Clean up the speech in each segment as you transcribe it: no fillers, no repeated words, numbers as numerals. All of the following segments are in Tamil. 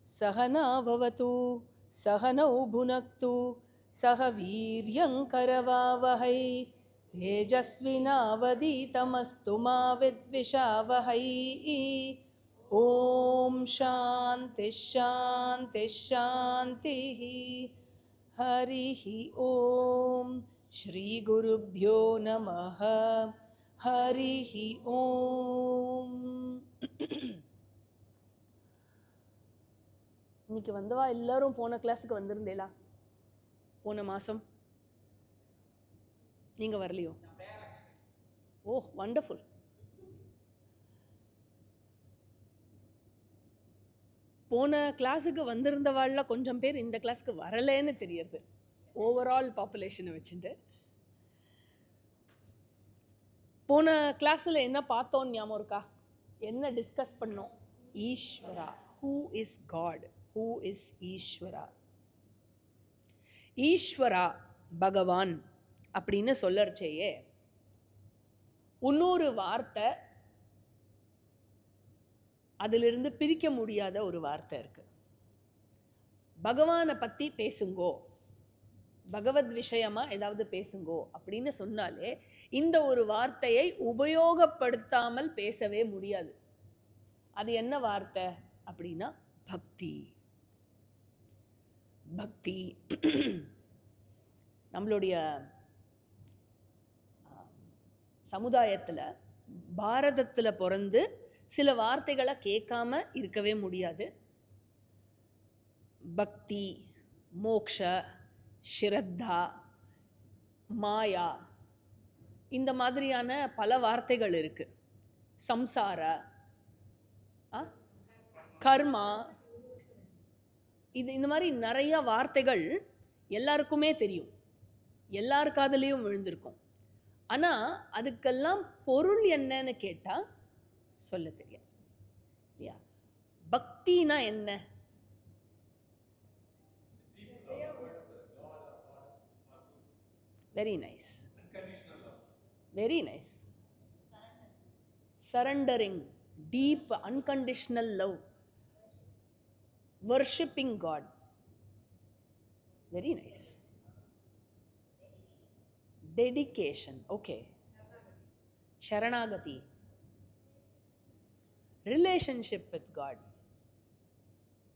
सहना भवतु सहनौ भुनक्तु सह वीर्यङ्करवावहै तेजस्विनावधीतमस्तु मा विद्विषावहै ॐ शान्ति शान्ति शान्तिः हरिः ॐ श्रीगुरुभ्यो नमः हरिः ॐ இன்னைக்கு வந்தவா எல்லாரும் போன கிளாஸுக்கு வந்திருந்தேளா? போன மாதம் நீங்கள் வரலையோ? ஓ வண்டர்ஃபுல். போன கிளாஸுக்கு வந்திருந்தவாள்ல கொஞ்சம் பேர் இந்த கிளாஸுக்கு வரலேன்னு தெரியறது, ஓவரால் பாப்புலேஷனை வச்சுட்டு. போன கிளாஸில் என்ன பார்த்தோன்னு ஞாபகம் இருக்கா? என்ன டிஸ்கஸ் பண்ணோம்? Ishwara, who is God, who is Ishwara. Ishwara பகவான் அப்படின்னு சொல்லறச்சேயே இன்னொரு வார்த்தை, அதிலிருந்து பிரிக்க முடியாத ஒரு வார்த்தை இருக்கு. பகவானை பற்றி பேசுங்கோ, பகவத் விஷயமா ஏதாவது பேசுங்கோ அப்படின்னு சொன்னாலே இந்த ஒரு வார்த்தையை உபயோகப்படுத்தாமல் பேசவே முடியாது. அது என்ன வார்த்தை அப்படின்னா பக்தி. பக்தி நம்மளுடைய சமுதாயத்தில், பாரதத்தில் பிறந்து சில வார்த்தைகளை கேட்காம இருக்கவே முடியாது. பக்தி, மோக்ஷ, ஸ்ரத்தா, மாயா, இந்த மாதிரியான பல வார்த்தைகள் இருக்கு. சம்சார, கர்மா, இந்த மாதிரி நிறைய வார்த்தைகள் எல்லாருக்குமே தெரியும், எல்லார் காதுலயும் விழுந்திருக்கும். ஆனால் அதுக்கெல்லாம் பொருள் என்னன்னு கேட்டால் சொல்ல தெரியாது இல்லையா? பக்தினா என்ன? Very nice, very nice. Surrendering, deep unconditional love, worshipping God. Very nice. Dedication. Okay. Sharanagati. Relationship with God.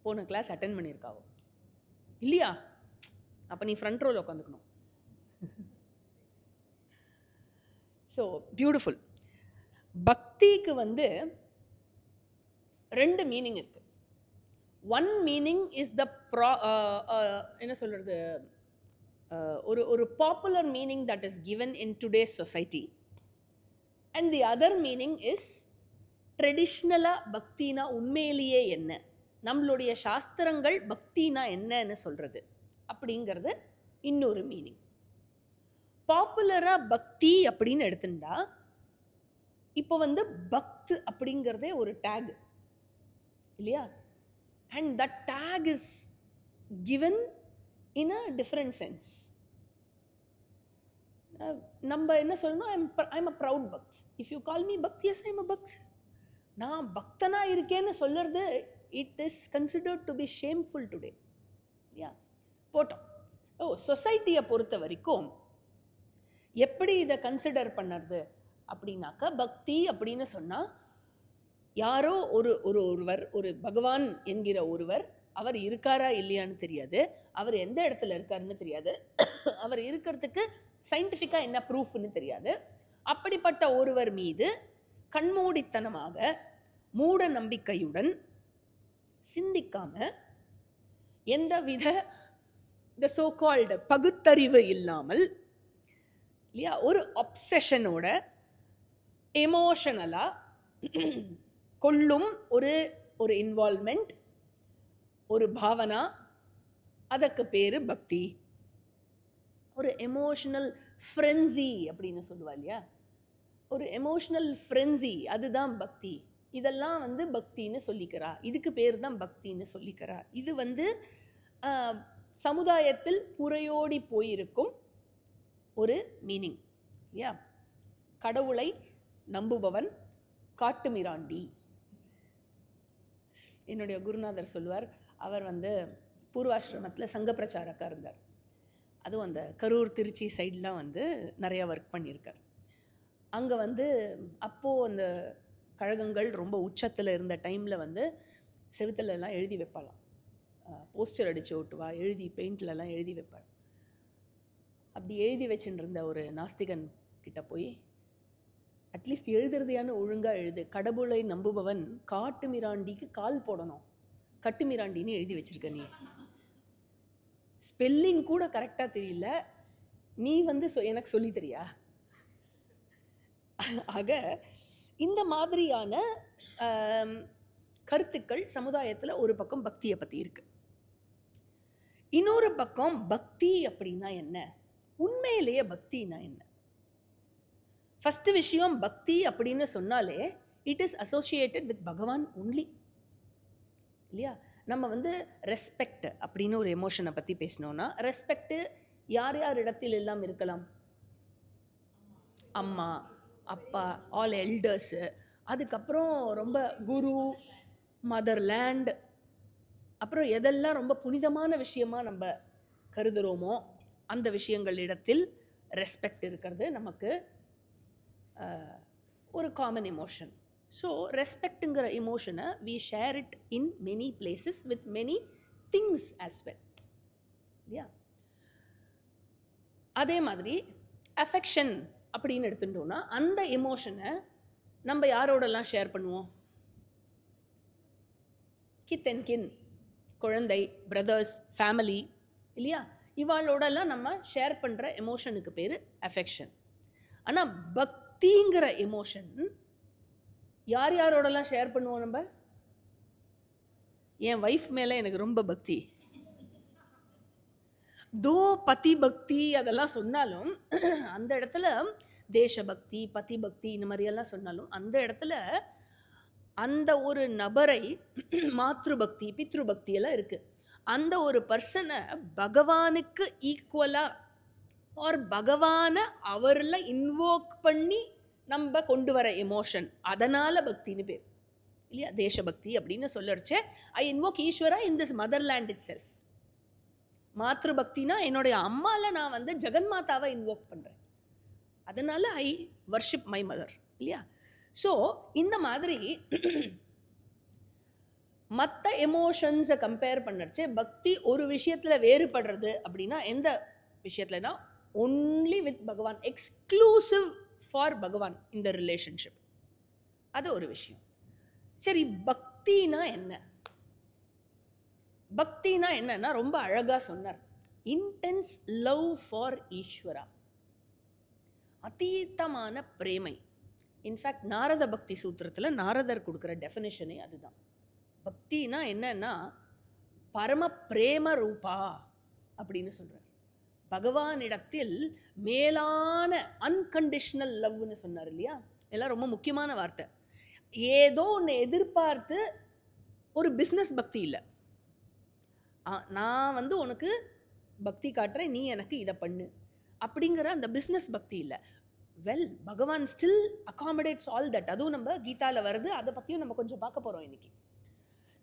போன கிளாஸ் அட்டென்ட் பண்ணியிருக்காவோ இல்லையா? அப்போ நீ ஃப்ரண்ட் ரோவில் உட்காந்துக்கணும். So beautiful. பக்திக்கு ரெண்டு மீனிங் இருக்கு. ஒன் மீனிங் இஸ் த என்ன சொல்கிறது, ஒரு popular meaning that is given in today's society. And the other meaning is ட்ரெடிஷ்னலாக பக்தினா உண்மையிலேயே என்ன, நம்மளுடைய சாஸ்திரங்கள் பக்தினா என்னன்னு சொல்கிறது அப்படிங்கிறது இன்னொரு மீனிங். பாப்புலராக பக்தி அப்படின்னு எடுத்துட்டா இப்போ பக்த் அப்படிங்கிறதே ஒரு டேக் இல்லையா? And that tag is given in a different sense. நம்ம என்ன சொல்லணும்? I'm a proud bhakt. If you call me bhakt, yes, I'm a bhakt. நான் பக்தனா இருக்கேன்னு சொல்றது, it is considered to be shameful today. Yeah. போட்டோம். சொசைட்டியை பொறுத்த வரைக்கும் எப்படி இதை கன்சிடர் பண்ணுறது அப்படின்னாக்கா, பக்தி அப்படின்னு சொன்னால் யாரோ ஒருவர், ஒரு பகவான் என்கிற ஒருவர், அவர் இருக்காரா இல்லையான்னு தெரியாது, அவர் எந்த இடத்துல இருக்காருன்னு தெரியாது, அவர் இருக்கிறதுக்கு சயின்டிஃபிக்காக என்ன ப்ரூஃப்னு தெரியாது. அப்படிப்பட்ட ஒருவர் மீது கண்மூடித்தனமாக, மூட நம்பிக்கையுடன், சிந்திக்காம, எந்தவித இந்த சோ கால்டு பகுத்தறிவு இல்லாமல் இல்லையா, ஒரு அப்சஷனோட எமோஷனலாக கொள்ளும் ஒரு இன்வால்மெண்ட், ஒரு பாவனா, அதற்கு பேரு பக்தி. ஒரு எமோஷனல் ஃப்ரென்சி அப்படின்னு சொல்லுவா இல்லையா, ஒரு எமோஷனல் ஃப்ரென்சி, அதுதான் பக்தி. இதெல்லாம் பக்தின்னு சொல்லிக்கிறா, இதுக்கு பேர் தான் பக்தின்னு சொல்லிக்கிறா. இது சமுதாயத்தில் புரையோடி போயிருக்கும் ஒரு மீனிங் இல்லையா? கடவுளை நம்புபவன் காட்டுமிராண்டி. என்னுடைய குருநாதர் சொல்வார், அவர் வந்து பூர்வாசிரமத்தில் சங்க பிரச்சாரக்காக இருந்தார். அதுவும் அந்த கரூர் திருச்சி சைட்லாம் வந்து நிறையா ஒர்க் பண்ணியிருக்கார். அங்கே வந்து அப்போது அந்த கழகங்கள் ரொம்ப உச்சத்தில் இருந்த டைமில் வந்து செவுத்துலலாம் எழுதி வைப்பாளாம், போஸ்டர் அடித்து ஓட்டுவா, எழுதி பெயிண்ட்லலாம் எழுதி வைப்பாள். அப்படி எழுதி வச்சுட்டு இருந்த ஒரு நாஸ்திகன் கிட்ட போய், அட்லீஸ்ட் எழுதுறதையான ஒழுங்காக எழுது, கடவுளை நம்புபவன் காட்டு மிராண்டிக்கு கால் போடணும், கட்டு மிராண்டின்னு எழுதி வச்சிருக்க, நீ ஸ்பெல்லிங் கூட கரெக்டாக தெரியல, நீ வந்து எனக்கு சொல்லி தெரியா? ஆக இந்த மாதிரியான கருத்துக்கள் சமுதாயத்தில் ஒரு பக்கம் பக்தியை பற்றி இருக்கு. இன்னொரு பக்கம் பக்தி அப்படின்னா என்ன, உண்மையிலேயே பக்தினா என்ன? ஃபர்ஸ்ட் விஷயம், பக்தி அப்படின்னு சொன்னாலே இட் இஸ் அசோசியேட்டட் வித் பகவான் ஒன்லி, இல்லையா? நம்ம வந்து ரெஸ்பெக்ட் அப்படின்னு ஒரு எமோஷனை பற்றி பேசினோன்னா, ரெஸ்பெக்ட் யார் யார் இடத்தில் எல்லாம் இருக்கலாம்? அம்மா, அப்பா, ஆல் எல்டர்ஸு, அதுக்கப்புறம் ரொம்ப குரு, மதர்லேண்ட், அப்புறம் எதெல்லாம் ரொம்ப புனிதமான விஷயமா நம்ம கருதுகிறோமோ அந்த விஷயங்களிடத்தில் ரெஸ்பெக்ட் இருக்கிறது நமக்கு ஒரு காமன் எமோஷன். ஸோ ரெஸ்பெக்ட்டுங்கிற எமோஷனை we share it in many places with many things as well, இல்லையா? அதே மாதிரி அஃபெக்ஷன் அப்படின்னு எடுத்துட்டோம்னா அந்த எமோஷனை நம்ம யாரோடலாம் ஷேர் பண்ணுவோம்? கித் அண்ட் கின், குழந்தை, பிரதர்ஸ், ஃபேமிலி, இல்லையா? இவாளோடலாம் நம்ம ஷேர் பண்ணுற எமோஷனுக்கு பேர் அஃபெக்ஷன். ஆனால் பக்திங்கிற எமோஷன் யார் யாரோடலாம் ஷேர் பண்ணுவோம்? நம்ம என் ஒய்ஃப் மேலே எனக்கு ரொம்ப பக்தி, தோ பதி பக்தி அதெல்லாம் சொன்னாலும் அந்த இடத்துல தேசபக்தி, பதி பக்தி இந்த மாதிரியெல்லாம் சொன்னாலும் அந்த இடத்துல அந்த ஒரு நபரை மாத்ரு பக்தி, பித்ரு பக்தி எல்லாம் இருக்கு. அந்த ஒரு பர்சனை பகவானுக்கு ஈக்குவலா ஆர் பகவானை அவரில் இன்வோக் பண்ணி நம்ம கொண்டு வர எமோஷன், அதனால பக்தின்னு பேர், இல்லையா? தேசபக்தி அப்படின்னு சொல்லறச்சே I invoke Ishvara in this motherland itself. மாத்ரு பக்தினா என்னுடைய அம்மால நான் வந்து ஜெகன்மாதாவை இன்வோக் பண்ணுறேன், அதனால ஐ வர்ஷிப் மை மதர், இல்லையா? ஸோ இந்த மாதிரி மற்ற எமோஷன்ஸை கம்பேர் பண்ணுறச்சே பக்தி ஒரு விஷயத்தில் வேறுபடுறது அப்படின்னா எந்த விஷயத்துலனா ஒன்லி வித் பகவான், எக்ஸ்க்ளூசிவ் ஃபார் பகவான் இந்த ரிலேஷன்ஷிப், அது ஒரு விஷயம். சரி, பக்தினா என்ன? பக்தினா என்னன்னா ரொம்ப அழகா சொன்னார், இன்டென்ஸ் லவ் ஃபார் ஈஸ்வரா, அதீதமான பிரேமை. இன்ஃபேக்ட் நாரத பக்தி சூத்திரத்தில் நாரதர் கொடுக்குற டெஃபினிஷனே அதுதான். பக்தினா என்னன்னா பரம பிரேம ரூபா அப்படின்னு சொல்றார். பகவானிடத்தில் மேலான அன்கண்டிஷனல் லவ்னு சொன்னார், இல்லையா? எல்லாம் ரொம்ப முக்கியமான வார்த்தை. ஏதோ ஒன்று எதிர்பார்த்து ஒரு பிஸ்னஸ் பக்தி இல்லை, நான் வந்து உனக்கு பக்தி காட்டுறேன், நீ எனக்கு இதை பண்ணு அப்படிங்கிற அந்த பிஸ்னஸ் பக்தி இல்லை. வெல், பகவான் ஸ்டில் அகாமடேட்ஸ் ஆல் தட். அதுவும் நம்ம கீதாவில் வருது, அதை பற்றியும் நம்ம கொஞ்சம் பார்க்க போகிறோம் இன்னைக்கு.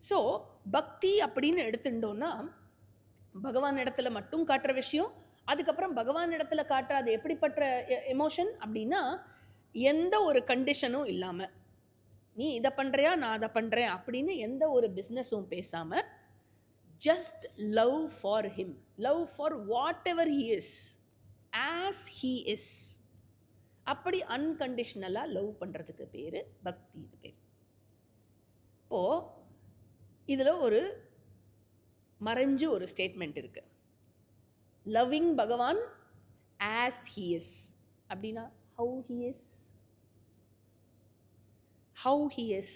ஸோ பக்தி அப்படின்னு எடுத்துட்டோம்னா பகவான் இடத்துல மட்டும் காட்டுற விஷயம், அதுக்கப்புறம் பகவான் இடத்துல காட்டுறது எப்படிப்பட்ட எமோஷன் அப்படின்னா எந்த ஒரு கண்டிஷனும் இல்லாமல், நீ இதை பண்ணுறியா நான் அதை பண்ணுறேன் அப்படின்னு எந்த ஒரு பிஸ்னஸும் பேசாமல் just love for him, love for whatever he is, as he is. அப்படி அன்கண்டிஷனலாக லவ் பண்ணுறதுக்கு பேர் பக்தி பேர். இப்போது இதில் ஒரு மறைஞ்சு ஒரு ஸ்டேட்மெண்ட் இருக்கு, லவ்விங் பகவான் as he is அப்படின்னா how he is, how he is.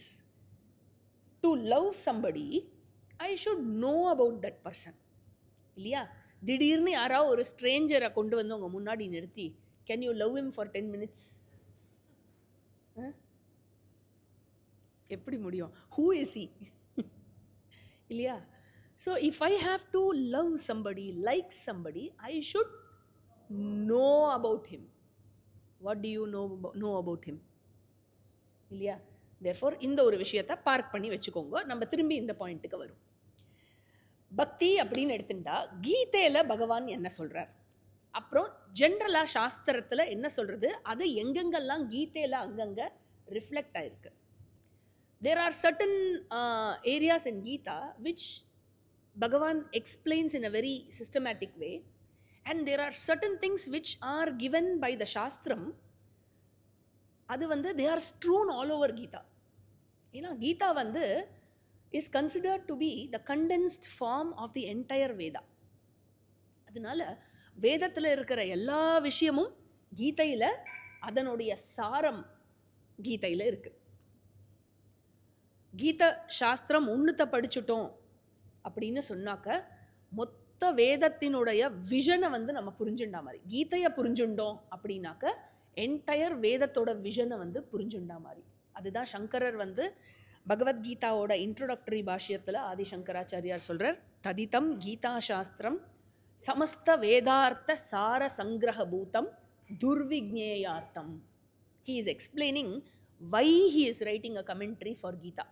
To love somebody I should know about that person, இல்லையா? திடீர்னு யாராவது ஒரு ஸ்ட்ரேஞ்சரை கொண்டு வந்து உங்கள் முன்னாடி நிறுத்தி can you love him for 10 minutes? எப்படி முடியும்? Who is he? இல்லையா? So if I have to love somebody, like somebody, I should know about him. What do you know about him? இல்லையா? தேர்ஃபோர் இந்த ஒரு விஷயத்தை பார்க் பண்ணி வச்சுக்கோங்க. நம்ம திரும்பி இந்த பாயிண்ட்டுக்கு வரும். பக்தி அப்படின்னு எடுத்துட்டா கீதையில் பகவான் என்ன சொல்கிறார், அப்புறம் ஜென்ரலாக சாஸ்திரத்தில் என்ன சொல்கிறது, அது எங்கெங்கெல்லாம் கீதையில் அங்கங்கே ரிஃப்ளெக்ட் ஆகிருக்கு. There are certain areas in Gita which Bhagavan explains in a very systematic way, and there are certain things which are given by the Shastram. அது வந்து they are strewn all over Gita. ஏன்னா கீதா வந்து is considered to be the condensed form of the entire Veda. அதனால வேதத்தில் இருக்கிற எல்லா விஷயமும் கீதையில் அதனுடைய சாரம் கீதையில் இருக்குது. கீத சாஸ்திரம் ஒன்றுத்தை படிச்சுட்டோம் அப்படின்னு சொன்னாக்க மொத்த வேதத்தினுடைய விஷனை வந்து நம்ம புரிஞ்சுண்டா மாதிரி. கீதையை புரிஞ்சுண்டோம் அப்படின்னாக்க என்டையர் வேதத்தோட விஷனை வந்து புரிஞ்சுண்டா மாதிரி. அதுதான் சங்கரர் வந்து பகவத்கீதாவோட இன்ட்ரோடக்டரி பாஷ்யத்தில் ஆதிசங்கராச்சாரியார் சொல்கிறார், ததிதம் கீதா சாஸ்திரம் சமஸ்த வேதார்த்த சார சங்கிரகபூதம் துர்விக்ஞேயார்த்தம். He is explaining why he is writing a commentary for Gita.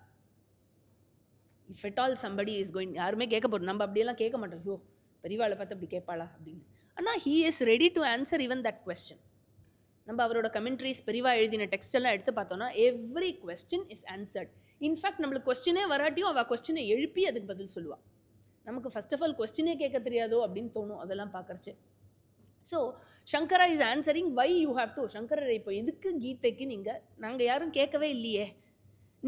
If at all somebody is going, யாருமே கேட்க போகிறோம், நம்ம அப்படியெல்லாம் கேட்க மாட்டோம், ஐயோ பெரியவாளை பார்த்து அப்படி கேட்பாளா அப்படின்னு. ஆனால் he is ready to answer even that question. நம்ம அவரோட கமெண்ட்ரிஸ் பெரியவா எழுதின டெக்ஸ்ட் எல்லாம் எடுத்து பார்த்தோன்னா every question is answered. In fact நம்மளுக்கு கொஸ்டினே வராட்டியும் அவள் கொஸ்டினை எழுப்பி அதுக்கு பதில் சொல்லுவாள். நமக்கு ஃபர்ஸ்ட் ஆஃப் ஆல் கொஸ்டினே கேட்க தெரியாதோ அப்படின்னு தோணும் அதெல்லாம் பார்க்குறச்சு. So Shankara is answering why you have to. சங்கரர் இப்போ எதுக்கு கீதைக்கு நாங்கள் யாரும் கேட்கவே இல்லையே,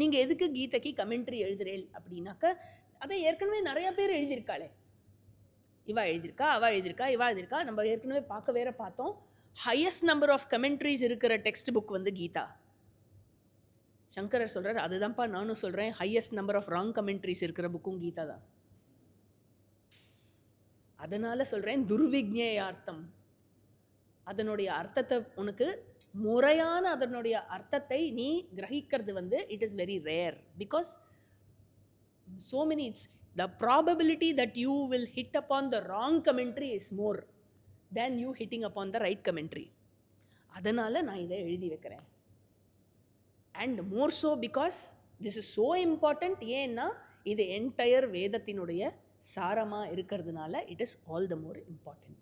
நீங்கள் எதுக்கு கீதைக்கு கமெண்ட்ரி எழுதுறேன் அப்படின்னாக்க அதை ஏற்கனவே நிறையா பேர் எழுதியிருக்காளே. இவா எழுதியிருக்கா, அவள் எழுதியிருக்கா, இவா எழுதியிருக்கா. நம்ம ஏற்கனவே பார்க்க வேற பார்த்தோம், ஹையஸ்ட் நம்பர் ஆஃப் கமெண்ட்ரிஸ் இருக்கிற டெக்ஸ்ட் புக் வந்து கீதா. சங்கரர் சொல்கிறார், அதுதான்ப்பா நானும் சொல்கிறேன், highest number of wrong commentaries இருக்கிற புக்கும் கீதா தான். அதனால் சொல்கிறேன் துர்விக்ஞேயார்த்தம். அதனுடைய அர்த்தத்தை உனக்கு முறையான அதனுடைய அர்த்தத்தை நீ கிரகிக்கிறது வந்து it is very rare. Because so many, the probability that you will hit upon the wrong commentary is more than you hitting upon the right commentary. அதனால் நான் இதை எழுதி வைக்கிறேன். And more so because this is so important. ஏன்னா இது என்டையர் வேதத்தினுடைய சாரமாக இருக்கிறதுனால it is all the more important.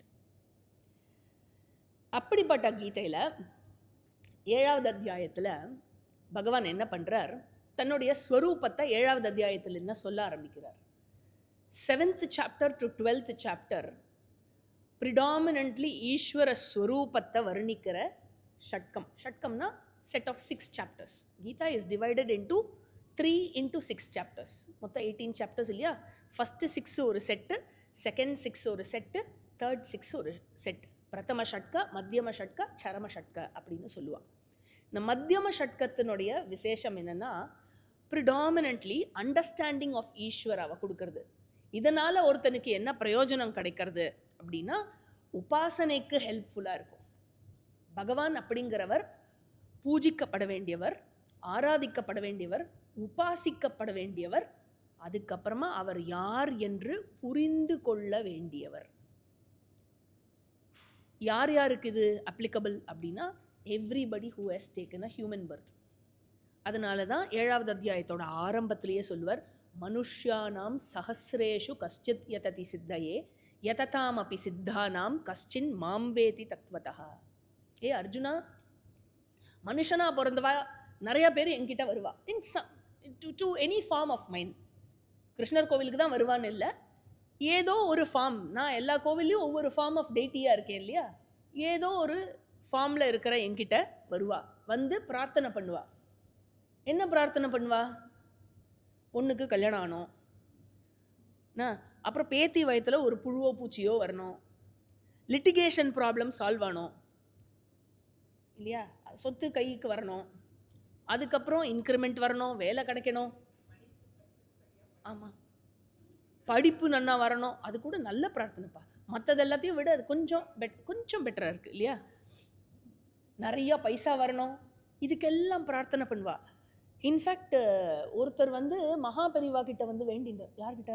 அப்படிப்பட்ட கீதையில் 7வது அத்தியாயத்தில் பகவான் என்ன பண்ணுறார், தன்னுடைய ஸ்வரூபத்தை 7வது அத்தியாயத்தில் என்ன சொல்ல ஆரம்பிக்கிறார். 7th chapter to 12th chapter predominantly ஈஸ்வர ஸ்வரூபத்தை வர்ணிக்கிற ஷட்கம். ஷட்கம்னா set of 6 chapters. Geetha is divided into 3 into 6 chapters. மொத்தம் 18 chapters இல்லையா. ஃபஸ்ட்டு 6 ஒரு செட்டு, செகண்ட் 6 ஒரு செட்டு, தேர்ட் 6 ஒரு செட். பிரதம ஷட்க, மத்தியம ஷட்க, சரம ஷட்க அப்படின்னு சொல்லுவாள். இந்த மத்தியம ஷட்கத்தினுடைய விசேஷம் என்னென்னா ப்ரிடாமினன்ட்லி அண்டர்ஸ்டாண்டிங் ஆஃப் ஈஸ்வராவை கொடுக்கறது. இதனால் ஒருத்தனுக்கு என்ன பிரயோஜனம் கிடைக்கிறது அப்படின்னா உபாசனைக்கு ஹெல்ப்ஃபுல்லாக இருக்கும். பகவான் அப்படிங்கிறவர் பூஜிக்கப்பட வேண்டியவர், ஆராதிக்கப்பட வேண்டியவர், உபாசிக்கப்பட வேண்டியவர், அதுக்கப்புறமா அவர் யார் என்று புரிந்து கொள்ள வேண்டியவர். யார் யாருக்கு இது அப்ளிகபிள் அப்படின்னா everybody who has taken a human birth. அதனால தான் 7வது அத்தியாயத்தோட ஆரம்பத்திலேயே சொல்லுவார், மனுஷ்யானாம் சஹசிரேஷு கஷ்டித் யததி சித்தையே யததாம் அப்பி சித்தானாம் கஷ்டின் மாம்வேதி தத்வதா. ஏ அர்ஜுனா, மனுஷனா பிறந்தவா நிறைய பேர் என்கிட்ட வருவா in to any form of mind. Krishna கோவிலுக்கு தான் வருவான்னு இல்லை, ஏதோ ஒரு ஃபார்ம். நான் எல்லா கோவில்லையும் ஒவ்வொரு ஃபார்ம் ஆஃப் டெய்ட்டியாக இருக்கேன் இல்லையா. ஏதோ ஒரு ஃபார்மில் இருக்கிற என்கிட்ட வருவா, வந்து பிரார்த்தனை பண்ணுவா. என்ன பிரார்த்தனை பண்ணுவா? பொண்ணுக்கு கல்யாணம் ஆகணும், அப்புறம் பேத்தி வயத்தில் ஒரு புழுவோ பூச்சியோ வரணும், லிட்டிகேஷன் ப்ராப்ளம் சால்வ் ஆகணும் இல்லையா, சொத்து கைக்கு வரணும், அதுக்கப்புறம் இன்க்ரிமெண்ட் வரணும், வேலை கிடைக்கணும், ஆமாம் படிப்பு நன்னா வரணும். அது கூட நல்ல பிரார்த்தனைப்பா. மற்றது எல்லாத்தையும் விட அது கொஞ்சம் பெட்டராக இருக்குது இல்லையா. நிறையா பைசா வரணும், இதுக்கெல்லாம் பிரார்த்தனை பண்ணுவா. இன்ஃபேக்ட் ஒருத்தர் வந்து மகாபெரிவா கிட்ட வந்து வேண்டினார். யார்கிட்ட?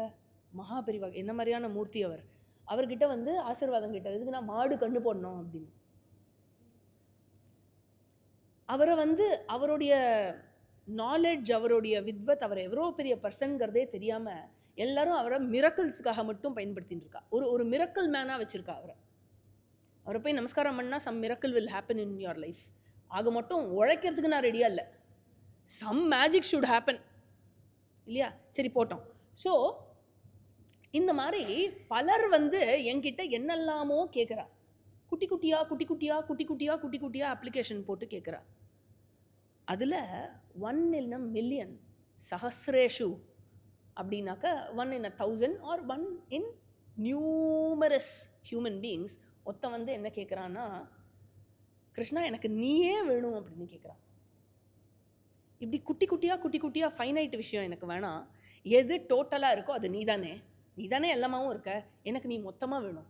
மகாபெரிவா. என்ன மாதிரியான மூர்த்தி அவர்? அவர்கிட்ட வந்து ஆசீர்வாதம் கிட்ட, இதுக்கு நான் மாடு கண்ணு போடணும் அப்படின்னு. அவரை வந்து அவருடைய நாலேஜ், அவருடைய வித்வத், அவர் எவ்வளோ பெரிய பர்சன்கிறதே தெரியாமல் எல்லாரும் அவரை மிரக்கல்ஸுக்காக மட்டும் பயன்படுத்தின்னு இருக்கா. ஒரு மிரக்கல் மேனாக வச்சுருக்கா அவரை போய் நமஸ்காரம் பண்ணால் some miracle will happen in your life. ஆக மட்டும் உழைக்கிறதுக்கு நான் ரெடியாக இல்லை, சம் மேஜிக் ஷுட் ஹேப்பன் இல்லையா? சரி போட்டோம். ஸோ இந்த மாதிரி பலர் என்கிட்ட என்னெல்லாமோ கேட்குறா. குட்டி குட்டியாக அப்ளிகேஷன் போட்டு கேட்குறா. அதில் 1 in a million, சஹஸ்ரேஷு அப்படின்னாக்கா 1 in 1,000 or 1 in numerous human beings ஒருத்தன் என்ன கேட்குறான்னா, கிருஷ்ணா எனக்கு நீயே வேணும் அப்படின்னு கேட்குறான். இப்படி குட்டி குட்டியாக ஃபைனைட் விஷயம் எனக்கு வேணாம், எது டோட்டலாக இருக்கோ அது நீ தானே எல்லாமாவும் இருக்க, எனக்கு நீ மொத்தமாக வேணும்.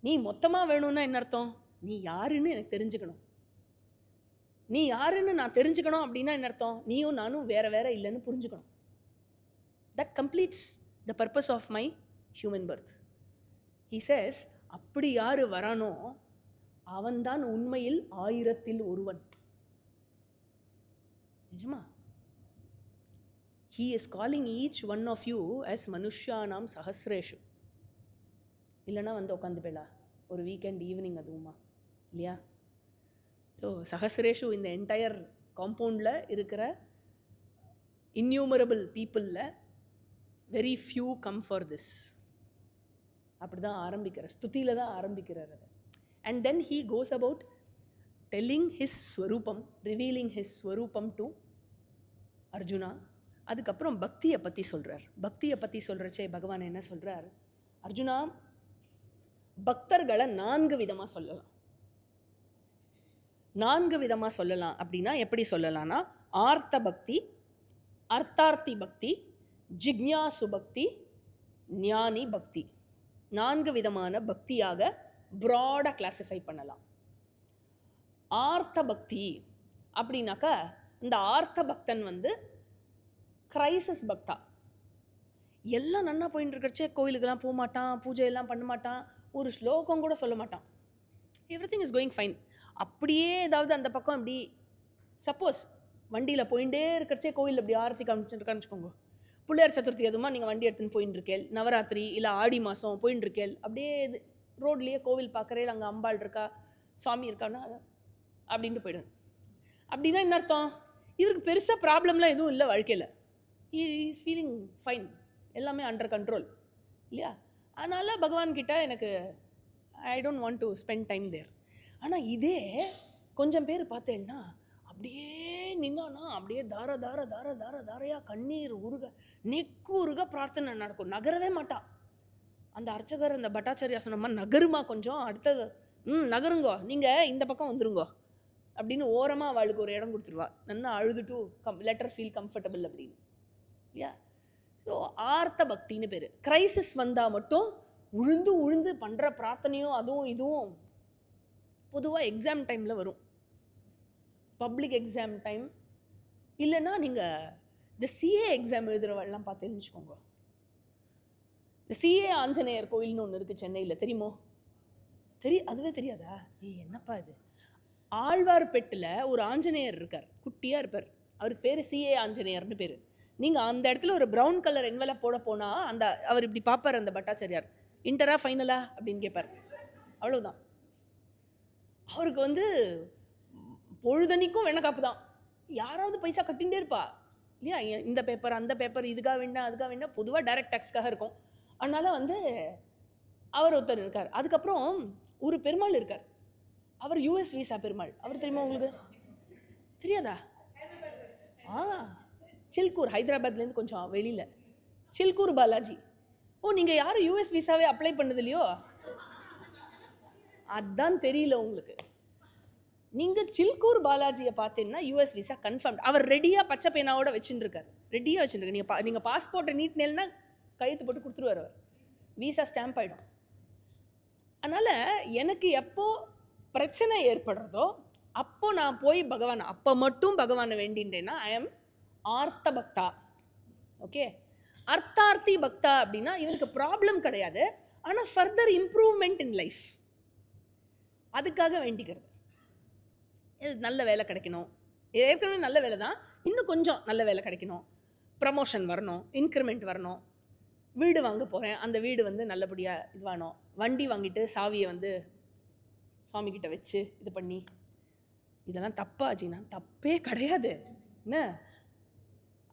நீ மொத்தமாக வேணும்னா என்ன அர்த்தம்? நீ யாருன்னு எனக்கு தெரிஞ்சுக்கணும். நீ யாருன்னு நான் தெரிஞ்சுக்கணும் அப்படின்னா என்ன அர்த்தம்? நீயும் நானும் வேற இல்லைன்னு புரிஞ்சுக்கணும். That completes the purpose of my human birth. He says, அப்படி யாரு வரானோ அவன்தான் உண்மையில் 1000-ல் ஒருவன். நிஜமா? He is calling each one of you as மனுஷ்யானாம் சஹஸ்ரேஷு. இல்லைனா உட்காந்து போயிடா ஒரு வீக்கெண்ட் ஈவினிங், அதுவுமா இல்லையா? ஸோ சஹஸ்ரேஷு இந்த என்டையர் காம்பவுண்டில் இருக்கிற இன்யூமரபிள் பீப்புளில் very few come for this. அப்படி தான் ஆரம்பிக்கிறார், ஸ்துதியில் தான் ஆரம்பிக்கிறார் அது. And then he goes about telling his swarupam, revealing his swarupam to Arjuna. அதுக்கப்புறம் பக்தியை பற்றி சொல்கிறார். பக்தியை பற்றி சொல்கிறச்சே பகவான் என்ன சொல்கிறார்? அர்ஜுனா, பக்தர்களை 4 விதமாக சொல்லலாம். 4 விதமாக சொல்லலாம். அப்படின்னா எப்படி சொல்லலாம்னா, ஆர்த்த பக்தி, அர்த்தார்த்தி பக்தி, ஜிக்ஞாசு பக்தி, ஞானி பக்தி. 4 விதமான பக்தியாக ப்ராடாக கிளாஸிஃபை பண்ணலாம். ஆர்த்த பக்தி அப்படின்னாக்கா, இந்த ஆர்த்த பக்தன் கிரைசிஸ் பக்தா. எல்லாம் நன்னா போயின்னு இருக்கிறச்சே கோயிலுக்கெல்லாம் போக மாட்டான், பூஜையெல்லாம் பண்ண மாட்டான், ஒரு ஸ்லோகம் கூட சொல்ல மாட்டான். Every thing is going fine. அப்படியே ஏதாவது அந்த பக்கம் அப்படி சப்போஸ் வண்டியில் போயிட்டே இருக்கிறச்சே கோயில் அப்படி ஆரத்தி காமிச்சுருக்கான்னு வச்சுக்கோங்க. பிள்ளையார் சதுர்த்தி அதுமா நீங்கள் வண்டி எடுத்துன்னு போயின்னு இருக்கேள், நவராத்திரி இல்லை ஆடி மாதம் போயின்னு இருக்கேள், அப்படியே இது ரோட்லேயே கோவில் பார்க்குறேன், அங்கே அம்பாள் இருக்கா, சுவாமி இருக்கான்னா அப்படின்ட்டு போயிடுவேன். அப்படின்னா என்ன அர்த்தம்? இவருக்கு பெருசாக ப்ராப்ளம்லாம் எதுவும் இல்லை வாழ்க்கையில். இஸ் ஃபீலிங் ஃபைன், எல்லாமே அண்டர் கண்ட்ரோல் இல்லையா? அதனால் பகவான்கிட்ட எனக்கு I don't want to spend time there. ஆனால் இதே கொஞ்சம் பேர் பார்த்தேன்னா அப்படியே நின்னானா அப்படியே தாரையாக கண்ணீர் உருக நெக்கு உருக பிரார்த்தனை நடக்கும், நகரவே மாட்டா. அந்த அர்ச்சகர் அந்த பட்டாச்சாரியா சொன்ன மாதிரி நகருமா கொஞ்சம், அடுத்தது நகருங்கோ, நீங்கள் இந்த பக்கம் வந்துருங்கோ அப்படின்னு ஓரமாக அவளுக்கு ஒரு இடம் கொடுத்துருவா. நல்லா அழுதுட்டு லெட்டர் ஃபீல் கம்ஃபர்டபுள் அப்படின்னு இல்லையா? ஸோ ஆர்த்த பக்தின்னு பேர். கிரைசிஸ் வந்தால் மட்டும் உழுந்து பண்ணுற பிரார்த்தனையும் அதுவும் இதுவும் பொதுவாக எக்ஸாம் டைமில் வரும், பப்ளிக் எக்ஸாம் டைம். இல்லைன்னா நீங்கள் இந்த சிஏ எக்ஸாம் எழுதுகிறவெல்லாம் பார்த்தேன்னு வச்சுக்கோங்க. இந்த சிஏ ஆஞ்சநேயர் கோயில்னு ஒன்று இருக்குது சென்னையில், தெரியுமோ? அதுவே தெரியாதா? என்னப்பா இது? ஆழ்வார்பேட்டில் ஒரு ஆஞ்சநேயர் இருக்கார், குட்டியாக இருப்பார். அவருக்கு பேர் சிஏ ஆஞ்சநேயர்னு பேர். நீங்கள் அந்த இடத்துல ஒரு ப்ரௌன் கலர் என்வெலப் போட போனால் அந்த அவர் இப்படி பார்ப்பார், அந்த பட்டாச்சாரியார், இன்டரா ஃபைனலா அப்படின்னு கேட்பார். அவ்வளோதான். அவருக்கு பொழுதனிக்கும் வெண்ணக்காப்பு தான். யாராவது பைசா கட்டிகிட்டே இருப்பா இல்லையா? இந்த பேப்பர் அந்த பேப்பர், இதுக்காக வேண்டாம் அதுக்காக வேண்டாம். பொதுவாக டைரக்ட் டேக்ஸ்க்காக இருக்கும். அதனால் அவர் ஒருத்தர் இருக்கார். அதுக்கப்புறம் ஒரு பெருமாள் இருக்கார், அவர் யூஎஸ் வீசா பெருமாள். அவர் தெரியுமா உங்களுக்கு? தெரியாதா? சில்கூர், ஹைதராபாத்லேருந்து கொஞ்சம் வெளியில், சில்கூர் பாலாஜி. ஓ, நீங்கள் யாரும் யூஎஸ் வீசாவே அப்ளை பண்ணது இல்லையோ? அதுதான் தெரியல உங்களுக்கு. நீங்கள் சில்கூர் பாலாஜியை பார்த்தீங்கன்னா யூஎஸ் விசா கன்ஃபார்ம். அவர் ரெடியாக பச்சை பேனாவோட வச்சுட்டு இருக்கார், ரெடியாக வச்சுருக்காரு. நீங்கள் பாஸ்போர்ட்டை நீட்னேல்னா கழுத்து போட்டு கொடுத்துருவார், அவர் வீசா ஸ்டாம்ப் ஆகிடும். அதனால் எனக்கு எப்போ பிரச்சனை ஏற்படுறதோ அப்போ நான் போய் அப்போ மட்டும் பகவானை வேண்டின்றேன்னா ஐ எம் ஆர்த்த பக்தா. ஓகே, அர்த்தார்த்தி பக்தா அப்படின்னா இவருக்கு ப்ராப்ளம் கிடையாது, ஆனால் ஃபர்தர் இம்ப்ரூவ்மெண்ட் இன் லைஃப், அதுக்காக வேண்டிக்கிறது. நல்ல வேலை கிடைக்கணும், ஏற்கனவே நல்ல வேலை தான், இன்னும் கொஞ்சம் நல்ல வேலை கிடைக்கணும், ப்ரமோஷன் வரணும், இன்க்ரிமெண்ட் வரணும், வீடு வாங்க போகிறேன், அந்த வீடு வந்து நல்லபடியாக இதுவானோம், வண்டி வாங்கிட்டு சாவியை வந்து சுவாமிகிட்ட வச்சு இது பண்ணி, இதெல்லாம் தப்பா ஆச்சுன்னா? தப்பே கிடையாது. என்ன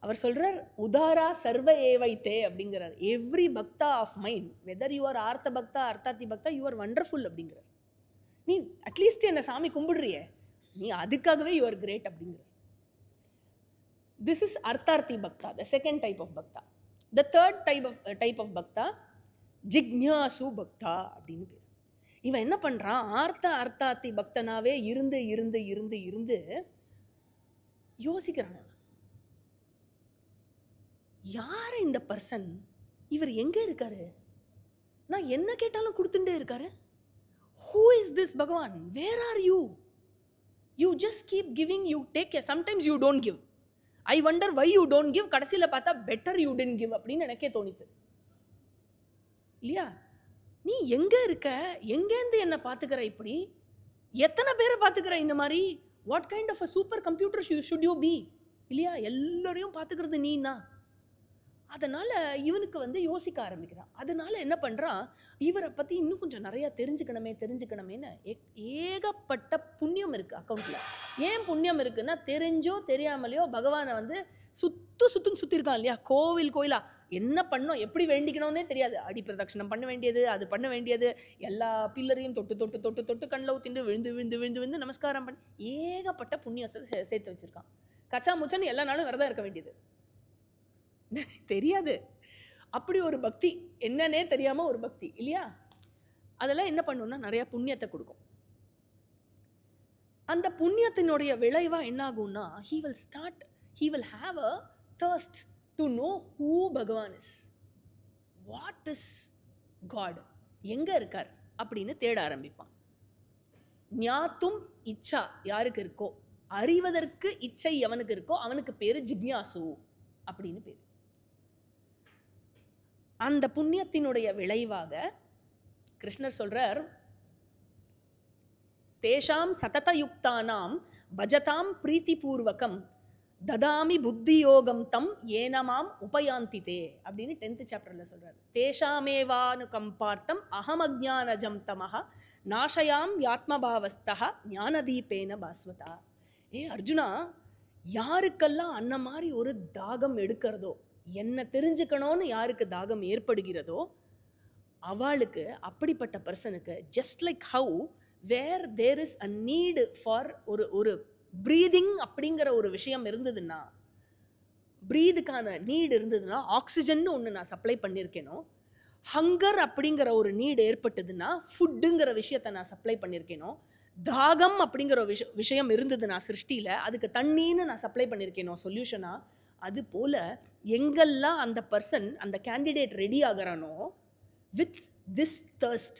அவர் சொல்கிறார், உதாரா சர்வ ஏவைத்தே அப்படிங்கிறார். Every bhakta of mind, whether you are aarta bhakta அர்த்தாத்தி பக்தா, யூ ஆர் வண்டர்ஃபுல் அப்படிங்கிறார். நீ அட்லீஸ்ட் என்னை சாமி கும்பிடுறியே, நீ அதுக்காகவே யூ ஆர் கிரேட் அப்படிங்கிற. This is artharthi bhakta, the second type of பக்தா. த தேர்ட் டைப் ஆஃப் பக்தா ஜிக்ஞாசு பக்தா அப்படின்னு பேர். இவன் என்ன பண்ணுறான், அர்த்தாத்தி பக்தனாவே இருந்து இருந்து இருந்து இருந்து யோசிக்கிறான், யார் இந்த பர்சன், இவர் எங்கே இருக்காரு, நான் என்ன கேட்டாலும் கொடுத்துட்டே இருக்காரு, who is this Bhagavan, where are you, you just keep giving, you take care, sometimes you don't give, I wonder why you don't give, கடைசியில் பார்த்தா better you didn't give அப்படின்னு எனக்கே தோணித்து இல்லையா. நீ எங்கே இருக்க, எங்கேருந்து என்ன பார்த்துக்கிற, இப்படி எத்தனை பேரை பார்த்துக்கிற இந்த மாதிரி, what kind of a super computer should you be இல்லையா, எல்லாரையும் பார்த்துக்கிறது நீனா. அதனால் இவனுக்கு வந்து யோசிக்க ஆரம்பிக்கிறான். அதனால என்ன பண்ணுறான், இவரை பற்றி இன்னும் கொஞ்சம் நிறையா தெரிஞ்சுக்கணுமேன்னு ஏகப்பட்ட புண்ணியம் இருக்குது அக்கௌண்ட்டில். ஏன் புண்ணியம் இருக்குன்னா, தெரிஞ்சோ தெரியாமலையோ பகவானை வந்து சுற்றிருக்கான் இல்லையா, கோயிலா என்ன பண்ணோம், எப்படி வேண்டிக்கணும்னே தெரியாது. அடி பிரதட்சணம் பண்ண வேண்டியது, அது பண்ண வேண்டியது, எல்லா பில்லரையும் தொட்டு தொட்டு தொட்டு தொட்டு கண்ணில் ஊற்றிண்டு விழுந்து விழுந்து விழுந்து விழுந்து நமஸ்காரம் பண்ணி ஏகப்பட்ட புண்ணியத்தை சேர்த்து வச்சுருக்கான். கச்சா முச்சான்னு எல்லா நாளும் விரதம் இருக்க வேண்டியது தெரியாது. அப்படி ஒரு பக்தி, என்னன்னே தெரியாமல் ஒரு பக்தி இல்லையா. அதெல்லாம் என்ன பண்ணுன்னா நிறையா புண்ணியத்தை கொடுக்கும். அந்த புண்ணியத்தினுடைய விளைவாக என்ன ஆகும்னா, he will have a thirst to know who Bhagavan is, what is God, எங்கே இருக்கார் அப்படின்னு தேட ஆரம்பிப்பான். ஞாத்தும் இச்சா யாருக்கு இருக்கோ, அறிவதற்கு இச்சை எவனுக்கு இருக்கோ அவனுக்கு பேர் ஜிக்ஞாசு அப்படின்னு பேர். அந்த புண்ணியத்தினுடைய விளைவாக கிருஷ்ணர் சொல்றார், தேஷாம் சததயுக்தானாம் பஜதாம் பிரீத்திபூர்வகம் ததாமி புத்தி யோகம் தம் ஏனமாம் உபயாந்திதே அப்படின்னு 10th சாப்டரில் சொல்கிறார். தேஷாமேவானுகம்பார்த்தம் அகமஜானஜம் தமஹ நாஷயாம் யாத்மபாவஸ்தா ஞானதீபேன பாஸ்வதா. அர்ஜுனா, யாருக்கெல்லாம் அந்த மாதிரி ஒரு தாகம் எடுக்கிறதோ, என்ன தெரிஞ்சுக்கணும்னு யாருக்கு தாகம் ஏற்படுகிறதோ அவளுக்கு, அப்படிப்பட்ட பர்சனுக்கு, just like how where there is a need for ஒரு ப்ரீதிங் அப்படிங்கிற ஒரு விஷயம் இருந்ததுன்னா, ப்ரீதுக்கான நீடு இருந்ததுன்னா, ஆக்சிஜன்னு ஒன்று நான் சப்ளை பண்ணியிருக்கேனோ, ஹங்கர் அப்படிங்கிற ஒரு நீடு ஏற்பட்டதுன்னா ஃபுட்டுங்கிற விஷயத்தை நான் சப்ளை பண்ணியிருக்கேனோ, தாகம் அப்படிங்கிற விஷயம் இருந்ததுன்னா சிருஷ்டியில் அதுக்கு தண்ணின்னு நான் சப்ளை பண்ணியிருக்கேனோ சொல்யூஷனா, அது போல் எங்கெல்லாம் அந்த பர்சன், அந்த கேண்டிடேட் ரெடி ஆகிறானோ வித் திஸ் தர்ஸ்ட்,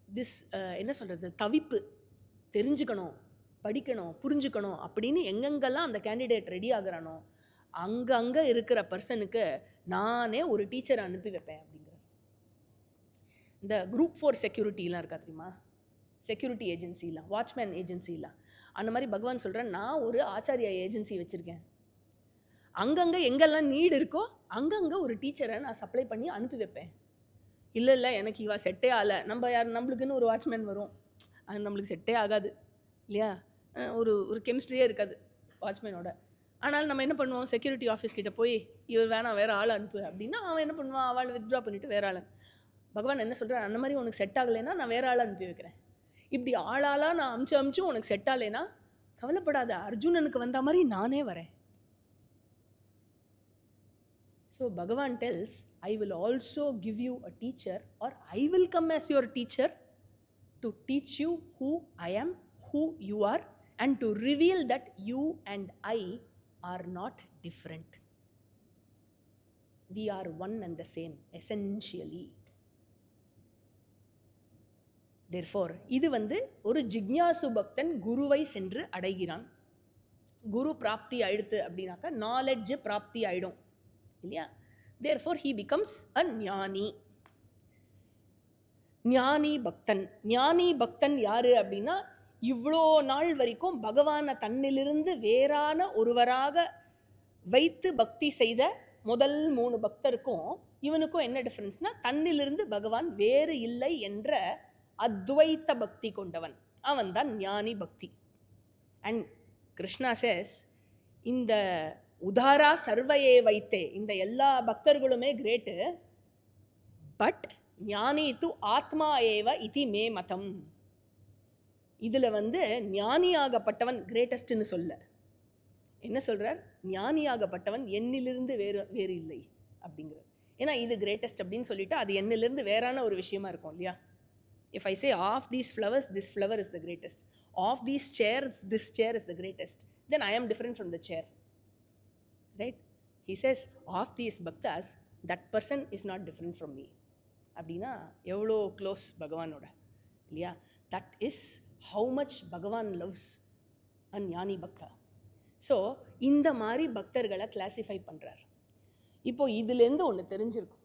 திஸ் என்ன சொல்கிறது, தவிப்பு, தெரிஞ்சுக்கணும், படிக்கணும், புரிஞ்சுக்கணும் அப்படின்னு எங்கெங்கெல்லாம் அந்த கேண்டிடேட் ரெடி ஆகிறானோ அங்கங்கே இருக்கிற பர்சனுக்கு நானே ஒரு டீச்சரை அனுப்பி வைப்பேன் அப்படிங்கிற. இந்த குரூப் 4 செக்யூரிட்டிலாம் இருக்கா தெரியுமா, செக்யூரிட்டி ஏஜென்சிலாம், வாட்ச்மேன் ஏஜென்சிலாம், அந்த மாதிரி பகவான் சொல்கிறேன், நான் ஒரு ஆச்சாரியா ஏஜென்சி வச்சுருக்கேன். அங்கங்கே எங்கெல்லாம் நீடு இருக்கோ அங்கங்கே ஒரு டீச்சரை நான் சப்ளை பண்ணி அனுப்பி வைப்பேன். இல்லை எனக்கு இவா செட்டே ஆகலை, நம்மளுக்குன்னு ஒரு வாட்ச்மேன் வரும், அது நம்மளுக்கு செட்டே ஆகாது இல்லையா, ஒரு கெமிஸ்ட்ரியே இருக்காது வாட்ச்மேனோட. ஆனால் நம்ம என்ன பண்ணுவோம், செக்யூரிட்டி ஆஃபீஸ் கிட்டே போய் இவர் வேணாம் வேறு ஆள் அனுப்பு அப்படின்னா அவன் என்ன பண்ணுவான், அவளை வித்ட்ரா பண்ணிவிட்டு வேறு ஆள். பகவான் என்ன சொல்கிறேன், அந்த மாதிரி உனக்கு செட் ஆகலைன்னா நான் வேறு ஆள் அனுப்பி வைக்கிறேன். இப்படி ஆளாக நான் அமுச்சு உனக்கு செட் ஆகலைன்னா கவலைப்படாத, அர்ஜுனனுக்கு வந்த மாதிரி நானே வரேன். ஸோ பகவான் டெல்ஸ், I will also give you a teacher, or I will come as your teacher to teach you who I am, who you are, and to reveal that you and I are not different. We are one and the same, essentially. Therefore, இது வந்து ஒரு ஜிக்ஞாசு பக்தன் குருவை சென்று அடைகிறான். குரு பிராப்தி ஆயிடுத்து அப்படின்னாக்கா நாலெட்ஜ் பிராப்தி ஆயிடும் இல்லையா. Therefore, he becomes a ஞானி. ஞானி பக்தன். ஞானி பக்தன் யாரு அப்படின்னா, இவ்வளோ நாள் வரைக்கும் பகவானை தன்னிலிருந்து வேறான ஒருவராக வைத்து பக்தி செய்த முதல் 3 பக்தருக்கும் இவனுக்கும் என்ன டிஃபரன்ஸ்னா, தன்னிலிருந்து பகவான் வேறு இல்லை என்ற அத்வைத்த பக்தி கொண்டவன், அவன் தான் ஞானி பக்தி. அண்ட் கிருஷ்ணா சேஸ், இந்த உதாரா சர்வையே வைத்தே, இந்த எல்லா பக்தர்களுமே கிரேட்டு, பட் ஞானி து ஆத்மா ஏவ இதி மே மதம். இதுல ஞானியாகப்பட்டவன் கிரேட்டஸ்ட்னு சொல்ல, என்ன சொல்றார், ஞானியாகப்பட்டவன் என்னிலிருந்து வேறு இல்லை அப்படிங்கிறார். ஏன்னா இது கிரேட்டஸ்ட் அப்படின்னு சொல்லிட்டு அது என்னிலிருந்து வேறான ஒரு விஷயமா இருக்கும் இல்லையா. If I say of these flowers, this flower is the greatest. Of these chairs, this chair is the greatest. Then I am different from the chair. Right? He says, of these bhaktas, that person is not different from me. அப்படின்னா எவ்வளோ க்ளோஸ் பகவானோட இல்லையா. தட் இஸ் ஹவு மச் பகவான் லவ்ஸ் அ ஞானி பக்தா. ஸோ இந்த மாதிரி பக்தர்களை கிளாசிஃபை பண்ணுறார். இப்போ இதுலேருந்து ஒன்று தெரிஞ்சிருக்கும்,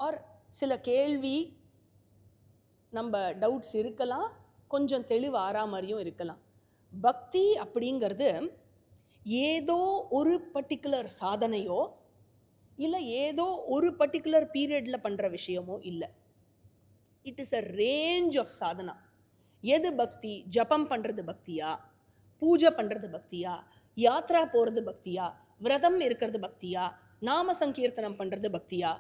ஆர் சில கேள்வி நம்ம டவுட்ஸ் இருக்கலாம், கொஞ்சம் தெளிவு ஆறா மாதிரியும் இருக்கலாம். பக்தி அப்படிங்கிறது ஏதோ ஒரு பர்டிகுலர் சாதனையோ இல்லை ஏதோ ஒரு பர்டிகுலர் பீரியடில் பண்ணுற விஷயமோ இல்லை. It is a range of sadhana. எது பக்தி? ஜபம் பண்ணுறது பக்தியா, பூஜை பண்ணுறது பக்தியா, யாத்ரா போகிறது பக்தியா, விரதம் இருக்கிறது பக்தியா, நாம சங்கீர்த்தனம் பண்ணுறது பக்தியா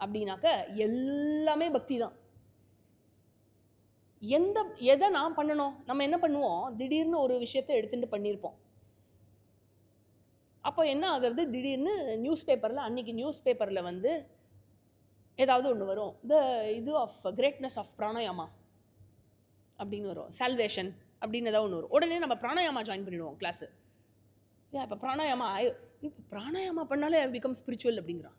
அப்படின்னாக்க எல்லாமே பக்தி தான். எதை நான் பண்ணணும், நம்ம என்ன பண்ணுவோம், திடீர்னு ஒரு விஷயத்தை எடுத்துட்டு பண்ணியிருப்போம். அப்போ என்ன ஆகிறது, திடீர்னு நியூஸ் பேப்பரில், அன்னைக்கு நியூஸ் பேப்பரில் ஏதாவது ஒன்று வரும், த இது ஆஃப் கிரேட்னஸ் ஆஃப் பிராணாயாமா அப்படின்னு வரும், சால்வேஷன் அப்படின்னு ஏதாவது ஒன்று வரும். உடனே நம்ம பிராணாயாமா ஜாயின் பண்ணிடுவோம் கிளாஸு. ஏன் இப்போ பிராணாயாமா பண்ணாலே ஐ பிகம் ஸ்பிரிச்சுவல் அப்படிங்கிறான்.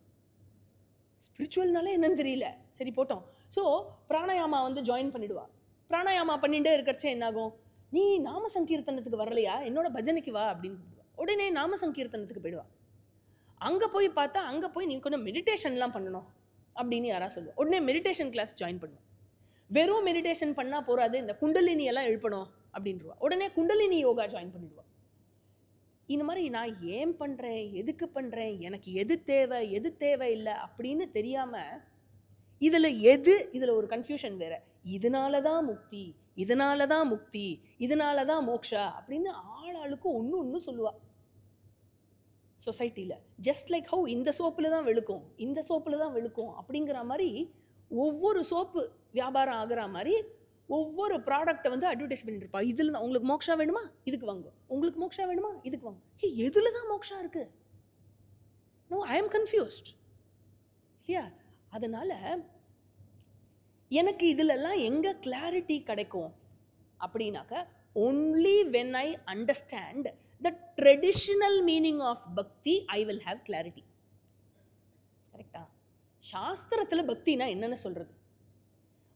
ஸ்பிரிச்சுவல்னாலே என்னன்னு தெரியல, சரி போட்டோம். ஸோ பிராணாயாமா ஜாயின் பண்ணிடுவா. பிராணாயாமா பண்ணிகிட்டே இருக்கிறச்சே என்னாகும், நீ நாம சங்கீர்த்தனத்துக்கு வரலையா, என்னோட பஜனைக்கு வா அப்படின்னு கூப்பிடுவா. உடனே நாம சங்கீர்த்தனத்துக்கு போயிடுவா. அங்கே போய் பார்த்தா, அங்கே போய் நீ கொஞ்சம் மெடிடேஷன்லாம் பண்ணணும் அப்படின்னு யாரா சொல்லுவா. உடனே மெடிடேஷன் கிளாஸ் ஜாயின் பண்ணுவோம். வெறும் மெடிடேஷன் பண்ணால் போகாது, இந்த குண்டலினி எல்லாம் எழுப்பணும் அப்படின்றவா. உடனே குண்டலினி யோகா ஜாயின் பண்ணிடுவா. இந்த மாதிரி நான் ஏன் பண்ணுறேன், எதுக்கு பண்ணுறேன், எனக்கு எது தேவை எது தேவை இல்லை அப்படின்னு தெரியாமல் இதில் ஒரு கன்ஃபியூஷன் வேறு. இதனால தான் முக்தி, இதனால தான் முக்தி, இதனால தான் மோக்ஷா அப்படின்னு ஆளாளுக்கும் ஒன்று சொல்லுவா சொசைட்டியில். ஜஸ்ட் லைக் ஹவு இந்த சோப்பில் தான் வெளுக்கும், இந்த சோப்பில் தான் வெளுக்கும் அப்படிங்கிற மாதிரி ஒவ்வொரு சோப்பு வியாபாரம் ஆகிற மாதிரி ஒவ்வொரு ப்ராடக்டை அட்வர்டைஸ் பண்ணிட்டு இருப்பா. இதில் தான் உங்களுக்கு மோக்ஷா வேணுமா, இதுக்கு வாங்க, உங்களுக்கு மோக்ஷா வேணுமா, இதுக்கு வாங்க. எதில் தான் மோக்ஷா இருக்கு? நோ, ஐ எம் கன்ஃபியூஸ்ட் இல்லையா. அதனால எனக்கு இதிலெல்லாம் எங்கே கிளாரிட்டி கிடைக்கும் அப்படின்னாக்க, only when I understand the traditional meaning of bhakti, I will have clarity. கரெக்டா? சாஸ்திரத்தில் பக்தினா என்னன்னு சொல்றது,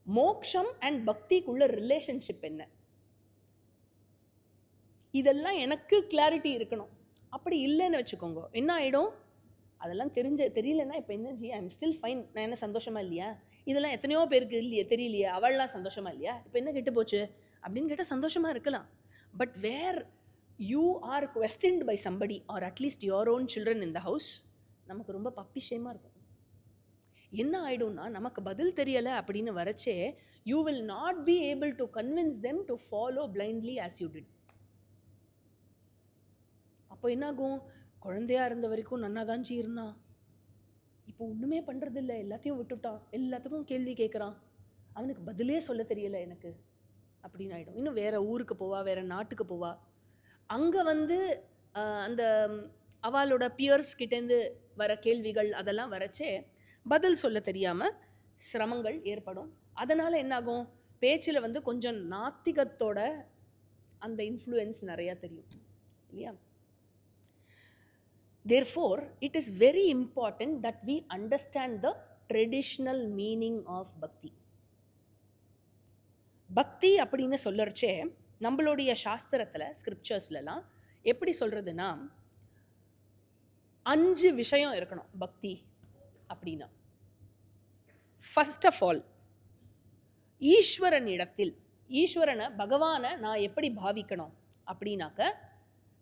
மோக்ஷம் அண்ட் பக்திக்குள்ள ரிலேஷன்ஷிப் என்ன, இதெல்லாம் எனக்கு கிளாரிட்டி இருக்கணும். அப்படி இல்லைன்னு வச்சுக்கோங்க, என்ன ஆகிடும், அதெல்லாம் தெரியலன்னா இப்போ என்ன G, I am still fine, நான் என்ன சந்தோஷமா இல்லையா, இதெல்லாம் எத்தனையோ பேருக்கு இல்லையே, தெரியலையே, அவள்லாம் சந்தோஷமா இல்லையா, இப்போ என்ன கெட்டு போச்சு அப்படின்னு கேட்டால் சந்தோஷமாக இருக்கலாம். But where you are questioned by somebody or at least your own children in the house, நமக்கு ரொம்ப பப்பி ஷேமாக இருக்கும். என்ன ஆகிடும்னா, நமக்கு பதில் தெரியலை அப்படின்னு வரச்சே, you will not be able to convince them to follow blindly as you did. அப்போ என்னாகும், குழந்தையா இருந்த வரைக்கும் நன்னா தான் இருந்தான், இப்போ ஒன்றுமே பண்ணுறதில்ல, எல்லாத்தையும் விட்டுட்டான், எல்லாத்துக்கும் கேள்வி கேட்குறான், அவனுக்கு பதிலே சொல்ல தெரியலை எனக்கு அப்படின்னு ஆகிடும். இன்னும் வேறு ஊருக்கு போவா, வேறு நாட்டுக்கு போவா, அங்கே அந்த அவளோட பியர்ஸ் கிட்டேருந்து வர கேள்விகள் அதெல்லாம் வரச்சே பதில் சொல்ல தெரியாமல் சிரமங்கள் ஏற்படும். அதனால் என்னாகும், பேச்சில் கொஞ்சம் நாத்திகத்தோட அந்த இன்ஃப்ளூயன்ஸ் நிறையா தெரியும் இல்லையா. Therefore, it is very important that we understand the traditional meaning of bhakti. பக்தி அப்படின்னு சொல்லறச்சே நம்மளுடைய சாஸ்திரத்தில், ஸ்கிரிப்சர்ஸ்லாம் எப்படி சொல்கிறதுனா, 5 விஷயம் இருக்கணும் பக்தி அப்படின்னா. ஃபர்ஸ்ட் ஆஃப் ஆல், ஈஸ்வரனிடத்தில் ஈஸ்வரனை பகவானை நான் எப்படி பாவிக்கணும் அப்படின்னாக்க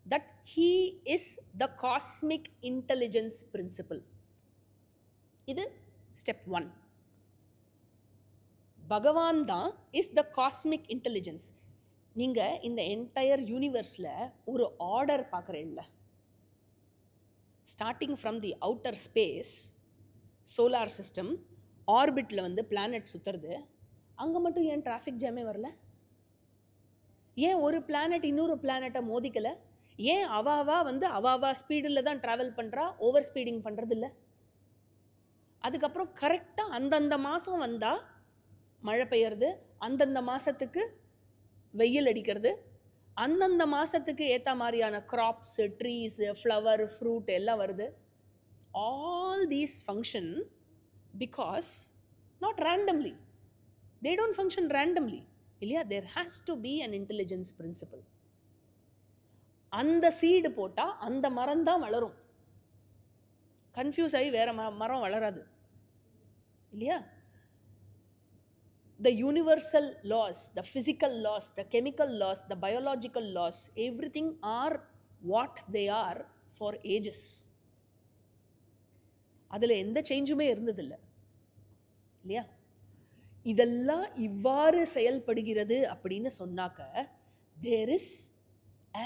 that he is the cosmic intelligence principle. இது ஸ்டெப் 1. பகவான் தான் இஸ் த காஸ்மிக் இன்டெலிஜென்ஸ். நீங்கள் இந்த என்டையர் யூனிவர்ஸில் ஒரு ஆர்டர் பார்க்குறீங்கள, starting from the outer space, solar system, ஆர்பிட்டில் வந்து பிளானட் சுற்றுறது, அங்கே மட்டும் ஏன் டிராஃபிக் ஜாமே வரல? ஏன் ஒரு பிளானட் இன்னொரு பிளானட்டை மோதிக்கலை? ஏன் அவாவா வந்து அவாவா ஸ்பீடில் தான் ட்ராவல் பண்ணுறா, ஓவர் ஸ்பீடிங் பண்ணுறது இல்லை? அதுக்கப்புறம் கரெக்டாக அந்தந்த மாதம் வந்தால் மழை பெய்யறது, அந்தந்த மாதத்துக்கு வெயில் அடிக்கிறது, அந்தந்த மாதத்துக்கு ஏற்ற மாதிரியான கிராப்ஸு, ட்ரீஸு, ஃப்ளவர், ஃப்ரூட் எல்லாம் வருது. All these function because not randomly. They don't function randomly இல்லையா? There has to be an intelligence principle. அந்த சீடு போட்டால் அந்த மரம் தான் வளரும். கன்ஃபியூஸ் ஆகி வேற மரம் வளராது இல்லையா? The universal laws, the physical laws, the chemical laws, the biological laws, everything are what they are for ages. அதில் எந்த சேஞ்சுமே இருந்ததில்லை இல்லையா? இதெல்லாம் இவ்வாறு செயல்படுகிறது அப்படின்னு சொன்னாக்க there is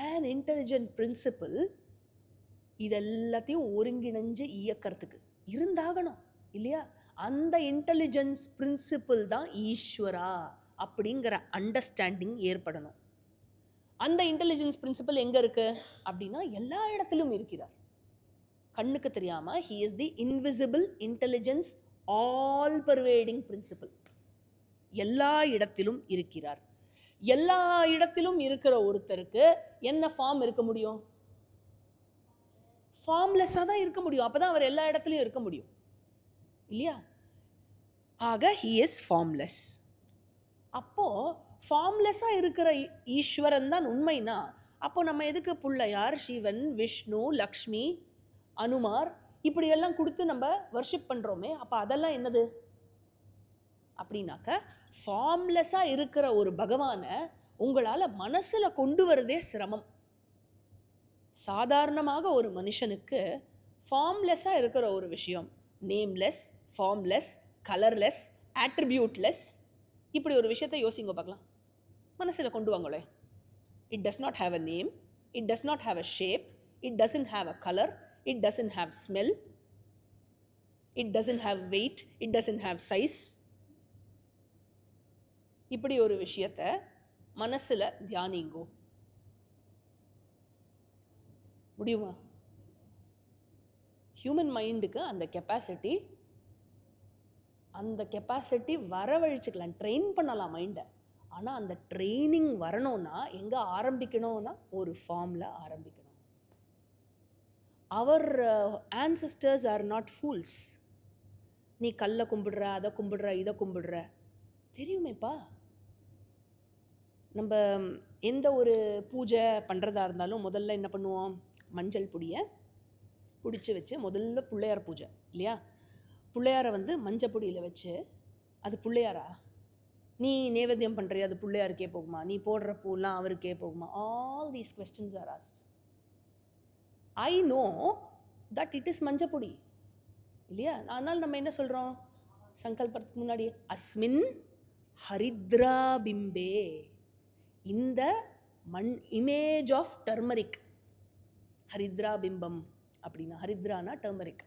an intelligent principle இதெல்லாத்தையும் ஒருங்கிணைஞ்சு இயக்கிறதுக்கு இருந்தாகணும் இல்லையா? அந்த இன்டெலிஜென்ஸ் பிரின்சிபிள் தான் ஈஸ்வரா அப்படிங்கிற அண்டர்ஸ்டாண்டிங் ஏற்படணும். அந்த இன்டெலிஜென்ஸ் பிரின்சிபிள் எங்கே இருக்கு அப்படின்னா எல்லா இடத்திலும் இருக்கிறார். கண்ணுக்கு தெரியாமல் he is the invisible intelligence all pervading principle. எல்லா இடத்திலும் இருக்கிறார். எல்லா இடத்திலும் இருக்கிற ஒருத்தருக்கு என்ன ஃபார்ம் இருக்க முடியும்? ஃபார்ம்லெஸ்ஸாக தான் இருக்க முடியும். அப்போ தான் அவர் எல்லா இடத்துலையும் இருக்க முடியும் இல்லையா? ஆக he is formless. அப்போது ஃபார்ம்லெஸ்ஸாக இருக்கிற ஈஸ்வரன் தான் உண்மைனா அப்போ நம்ம எதுக்கு பிள்ளையார், சிவன், விஷ்ணு, லக்ஷ்மி, அனுமார் இப்படியெல்லாம் கொடுத்து நம்ம வர்ஷிப் பண்ணுறோமே? அப்போ அதெல்லாம் என்னது அப்படின்னாக்க ஃபார்ம்லெஸ்ஸாக இருக்கிற ஒரு பகவானை உங்களால் மனசில் கொண்டு வரதே சிரமம். சாதாரணமாக ஒரு மனுஷனுக்கு ஃபார்ம்லெஸ்ஸாக இருக்கிற ஒரு விஷயம், நேம்லெஸ், ஃபார்ம்லெஸ், கலர்லெஸ், ஆட்ரிபியூட்லெஸ், இப்படி ஒரு விஷயத்தை யோசிங்க பார்க்கலாம். மனசில் கொண்டு வாங்களே. It does not have a name, it does not have a shape, it doesn't have a colour, it doesn't have smell, it doesn't have weight, it doesn't have size. இப்படி ஒரு விஷயத்தை மனசில் தியானிங்கோ. முடியுமா? ஹியூமன் மைண்டுக்கு அந்த கெப்பாசிட்டி வரவழைச்சிக்கலாம், ட்ரெயின் பண்ணலாம் மைண்டை. ஆனால் அந்த ட்ரைனிங் வரணும்னா எங்கே ஆரம்பிக்கணும்னா ஒரு ஃபார்மில் ஆரம்பிக்கணும். அவர் ஆன்செஸ்டர்ஸ் ஆர் நாட் ஃபூல்ஸ். நீ கல்லை கும்பிடுற, அதை கும்பிடுற, இதை கும்பிடுற, தெரியுமேப்பா. நம்ம எந்த ஒரு பூஜை பண்ணுறதா இருந்தாலும் முதல்ல என்ன பண்ணுவோம்? மஞ்சள் பொடியை பிடிச்சி வச்சு முதல்ல பிள்ளையார் பூஜை இல்லையா? பிள்ளையாரை வந்து மஞ்சள் பொடியில் வச்சு, அது பிள்ளையாரா? நீ நைவேத்தியம் பண்ணுறியா, அது பிள்ளையாருக்கே போகுமா? நீ போடுற பூலாம் அவருக்கே போகுமா? All these questions are asked. I know that it is மஞ்சள் பொடி இல்லையா? அதனால் நம்ம என்ன சொல்கிறோம் சங்கல்பத்துக்கு முன்னாடி? அஸ்மின் ஹரித்ரா பிம்பே, இந்த இமேஜ் ஆஃப் டர்மரிக். ஹரித்ரா பிம்பம் அப்படின்னா, ஹரித்ரானா டர்மரிக்.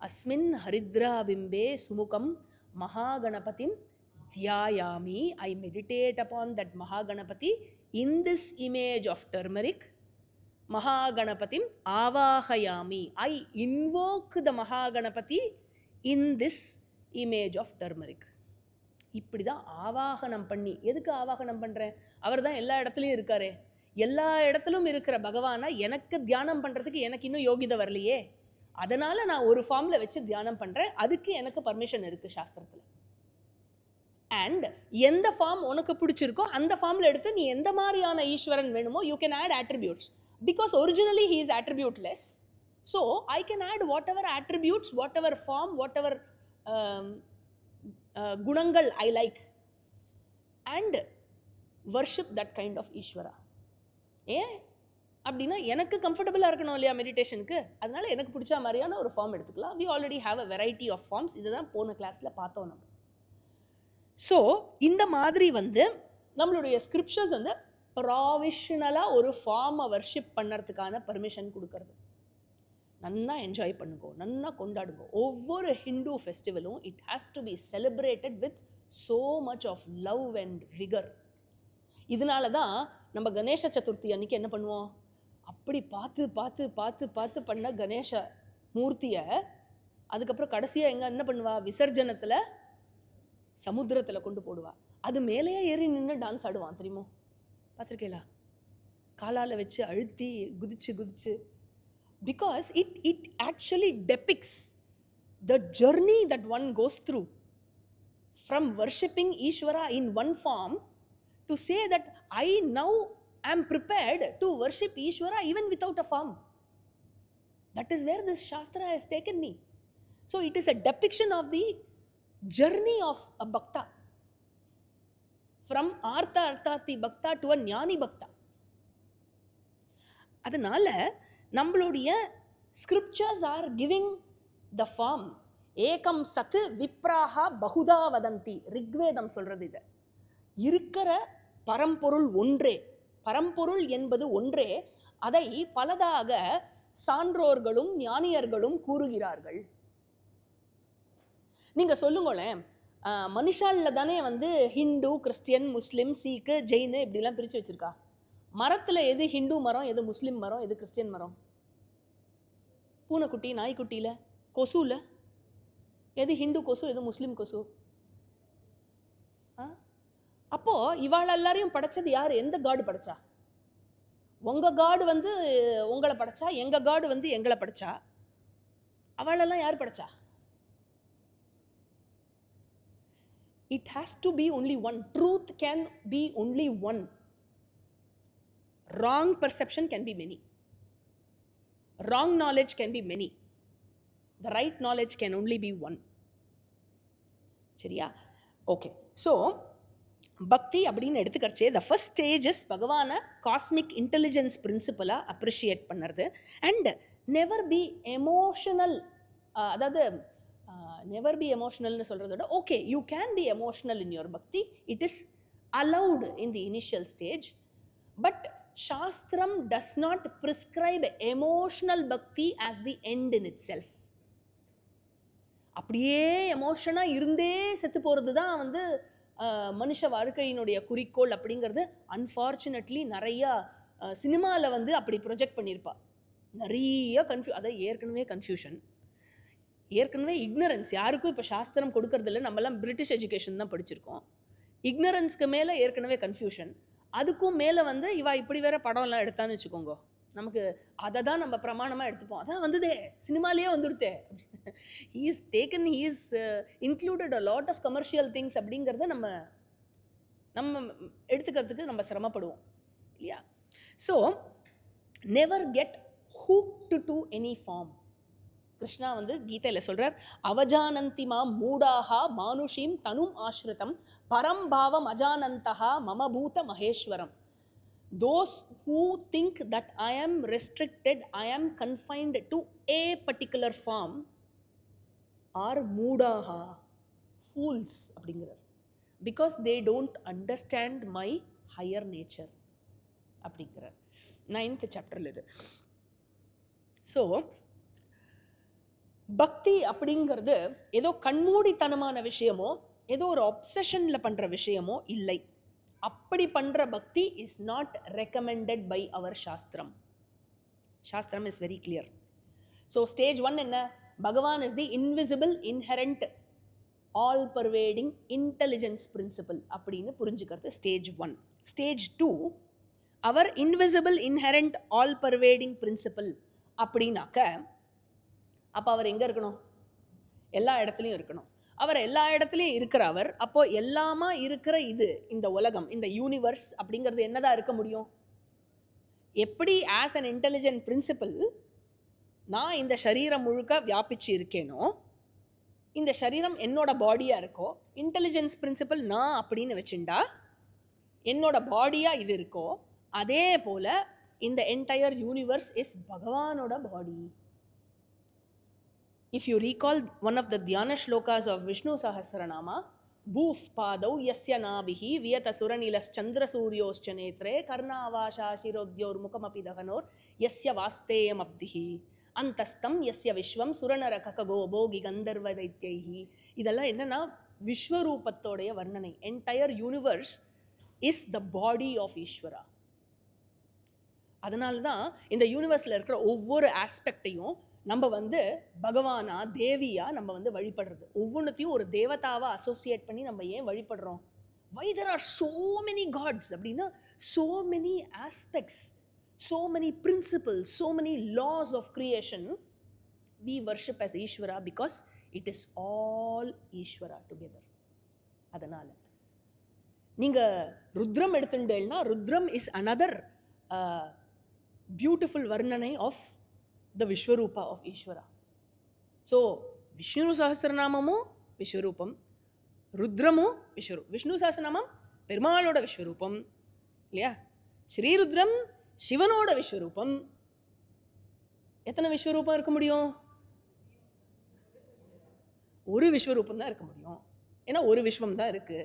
அஸ்மின் ஹரித்ரா பிம்பே சுமுகம் மகாகணபதிம் தியாயாமி. I meditate upon that Mahaganapati in this image of turmeric. மகாகணபதிம் ஆவாஹயாமி. I invoke the Mahaganapati in this image of turmeric. இப்படி தான் ஆவாகனம் பண்ணி. எதுக்கு ஆவாகனம் பண்ணுறேன்? அவர் தான் எல்லா இடத்துலையும் இருக்காரே. எல்லா இடத்துலும் இருக்கிற பகவானை எனக்கு தியானம் பண்ணுறதுக்கு எனக்கு இன்னும் யோகிதை வரலையே. அதனால் நான் ஒரு ஃபார்மில் வச்சு தியானம் பண்ணுறேன். அதுக்கு எனக்கு பர்மிஷன் இருக்குது சாஸ்திரத்தில். அண்ட் எந்த ஃபார்ம் உனக்கு பிடிச்சிருக்கோ அந்த ஃபார்மில் எடுத்து நீ எந்த மாதிரியான ஈஸ்வரன் வேணுமோ you can add attributes. Because originally he is attributeless. So I can add whatever attributes, whatever form, whatever குணங்கள் I like. And worship that kind of ஈஸ்வரா. ஏன் அப்படின்னா எனக்கு கம்ஃபர்டபுளாக இருக்கணும் இல்லையா மெடிடேஷனுக்கு, அதனால எனக்கு பிடிச்ச மாதிரியான ஒரு ஃபார்ம் எடுத்துக்கலாம். We already have a variety of forms. இதுதான் போன கிளாஸில் பார்த்தோம் நம்ம. ஸோ இந்த மாதிரி வந்து நம்மளுடைய ஸ்கிரிப்சர்ஸ் வந்து ப்ராவிஷனலாக ஒரு ஃபார்மை வர்ஷிப் பண்ணுறதுக்கான பர்மிஷன் கொடுக்கறது. நன்னா என்ஜாய் பண்ணுங்க, நன்னா கொண்டாடுங்க. ஒவ்வொரு ஹிந்து ஃபெஸ்டிவலும் it has to be celebrated with so much of love and vigour. இதனால தான் நம்ம கணேச சதுர்த்தி அன்னைக்கு என்ன பண்ணுவோம், அப்படி பார்த்து பார்த்து பார்த்து பார்த்து பண்ண கணேச மூர்த்தியை அதுக்கப்புறம் கடைசியாக என்ன பண்ணுவா, விசர்ஜனத்தில் சமுத்திரத்தில் கொண்டு போடுவா. அது மேலேயே ஏறி நின்று டான்ஸ் ஆடுவான் தெரியுமோ, பார்த்துருக்கீங்களா? காலால் வச்சு அழுத்தி குதிச்சு குதிச்சு. Because it actually depicts the journey that one goes through from worshipping Ishvara in one form to say that I now am prepared to worship Ishvara even without a form. That is where this Shastra has taken me. So it is a depiction of the journey of a Bhakta. From Artha Arthati Bhakta to a Jnani Bhakta. அதனால நம்மளுடைய scriptures are giving the form. ஏகம் சத் விப்ராஹா பகுதா வதந்தி. ரிக்வேதம் சொல்றது இது. இருக்கிற பரம்பொருள் ஒன்றே, பரம்பொருள் என்பது ஒன்றே, அதை பலதாக சான்றோர்களும் ஞானியர்களும் கூறுகிறார்கள். நீங்க சொல்லுங்களேன், மனுஷாலில் தானே வந்து ஹிந்து, கிறிஸ்டியன், முஸ்லிம், சீக்கு, ஜெயினு இப்படிலாம் பிரித்து வச்சிருக்கா. மரத்தில் எது ஹிந்து மரம், எது முஸ்லீம் மரம், எது கிறிஸ்டியன் மரம்? பூனைக்குட்டி, நாய்க்குட்டியில், கொசுவில் எது ஹிந்து கொசு, எது முஸ்லீம் கொசு? அப்போது இவாள் எல்லாரையும் படைச்சது யார்? எந்த காடு படைச்சா? உங்கள் காடு வந்து உங்களை படைச்சா, எங்கள் காடு வந்து எங்களை படைச்சா? அவளெல்லாம் யார் படைச்சா? It has to be only one. Truth can be only one. Wrong perception can be many. Wrong knowledge can be many. The right knowledge can only be one. சரியா? Okay. So, பக்தி அப்படின்னு எடுத்துக்கிறச்சே the first stage is பகவானை காஸ்மிக் இன்டெலிஜென்ஸ் பிரின்சிபலாக அப்ரிஷியேட் பண்ணுறது. And never be emotional. அதாவது நெவர் பி எமோஷனல்னு சொல்கிறத விட okay, you can be emotional in your bhakti. It is allowed in the initial stage. But Shastram does not prescribe emotional bhakti as the end in itself. அப்படியே எமோஷனாக இருந்தே செத்து போகிறது தான் வந்து மனுஷ வாழ்க்கையினுடைய குறிக்கோள் அப்படிங்கிறது அன்ஃபார்ச்சுனேட்லி நிறையா சினிமாவில் வந்து அப்படி ப்ரொஜெக்ட் பண்ணியிருப்பா. நிறைய அதான் ஏற்கனவே கன்ஃபியூஷன், ஏற்கனவே இக்னரன்ஸ். யாருக்கும் இப்போ சாஸ்திரம் கொடுக்கறது இல்லை. நம்மலாம் பிரிட்டிஷ் எஜுகேஷன் தான் படிச்சிருக்கோம். இக்னரன்ஸ்க்கு மேலே ஏற்கனவே கன்ஃபியூஷன். அதுக்கும் மேலே வந்து இவா இப்படி வேற படம்லாம் எடுத்தான்னு வச்சுக்கோங்க, நமக்கு அதை தான் நம்ம பிரமாணமாக எடுத்துப்போம். அதான் வந்ததே, சினிமாலேயே வந்துடுத்தே. He is taken, he is included a lot of commercial things அப்படிங்கிறத நம்ம எடுத்துக்கிறதுக்கு நம்ம சிரமப்படுவோம் இல்லையா? So never get hooked to any form. Krishna வந்து கீதையில் சொல்கிறார், அவஜானந்திமா மூடாஹா மானுஷீம் தனும் ஆஸ்ரிதம் பரம்பாவம் அஜானந்தஹா மமபூத Maheswaram. Those who think that I am restricted, I am confined to a particular form are மூடாஹா, fools அப்படிங்கிறார். Because they don't understand my higher nature அப்படிங்கிறார். 9th சாப்டரில் இது. ஸோ பக்தி அப்படிங்கிறது ஏதோ கண்மூடித்தனமான விஷயமோ, ஏதோ ஒரு அப்சஷனில் பண்ணுற விஷயமோ இல்லை. அப்படி பண்ணுற bhakti is not recommended by our shastram. Shastram is very clear. So stage 1 என்ன? Bhagavan is the invisible inherent all pervading intelligence principle அப்படின்னு புரிஞ்சுக்கிறது ஸ்டேஜ் 1. ஸ்டேஜ் 2 அவர் invisible inherent all pervading principle அப்படின்னாக்க அப்போ அவர் எங்கே இருக்கணும்? எல்லா இடத்துலையும் இருக்கணும். அவர் எல்லா இடத்துலையும் இருக்கிற அவர், அப்போது எல்லாமா இருக்கிற இது, இந்த உலகம், இந்த யூனிவர்ஸ் அப்படிங்கிறது என்னதான் இருக்க முடியும்? எப்படி ஆஸ் அன் இன்டெலிஜென்ட் பிரின்சிபல் நான் இந்த சரீரம் முழுக்க வியாபிச்சு இருக்கேனோ, இந்த சரீரம் என்னோட பாடியாக இருக்கோ, இன்டெலிஜென்ஸ் பிரின்சிபல் நான் அப்படின்னு வச்சுண்டா என்னோட பாடியாக இது இருக்கோ அதே போல் இந்த என்டையர் யூனிவர்ஸ் இஸ் பகவானோட body. If you recall one of the dhyana slokas of Vishnu Sahasranama, பூஃப் பாதௌ யஸ்ய நாபிஹி வியத சுரநிலச்சந்திரசூரியோஸ்ச நேத்ரே கர்ணாவாஷா சிரோத்யோர் முகமபி தகனோர் யஸ்ய வாஸ்தேயம் அப்திஹி அந்தஸ்தம் யஸ்ய விஸ்வம் சுரநர கககோ போகி கந்தர்வ தைத்யைஹி. இதெல்லாம் என்னன்னா விஸ்வரூபத்தோடைய வர்ணனை. Entire universe is the body of Ishvara. அதனால தான் இந்த யூனிவர்ஸில் இருக்கிற ஒவ்வொரு ஆஸ்பெக்டையும் நம்ம வந்து பகவானா தேவியா நம்ம வந்து வழிபடுறது. ஒவ்வொன்றத்தையும் ஒரு தேவதாவை அசோசியேட் பண்ணி நம்ம ஏன் வழிபடுறோம்? Why there are so many gods அப்படின்னா, so many aspects, so many principles, so many laws of creation, we worship as Ishvara because it is all Ishvara together. அதனால நீங்க ருத்ரம் எடுத்துட்டேன்னா, Rudram is another beautiful varnanai of the Vishvarupa of Ishvara. So Vishnu சஹஸ்ரநாமமும் விஸ்வரூபம், ருத்ரமும் விஸ்வரூபம். விஷ்ணு சஹஸ்ரநாமம் பெருமாளோட விஸ்வரூபம் இல்லையா? ஸ்ரீருத்ரம் சிவனோட விஸ்வரூபம். எத்தனை விஸ்வரூபம் இருக்க முடியும்? ஒரு விஸ்வரூபம் தான் இருக்க முடியும். ஏன்னா ஒரு விஸ்வம் தான் இருக்கு.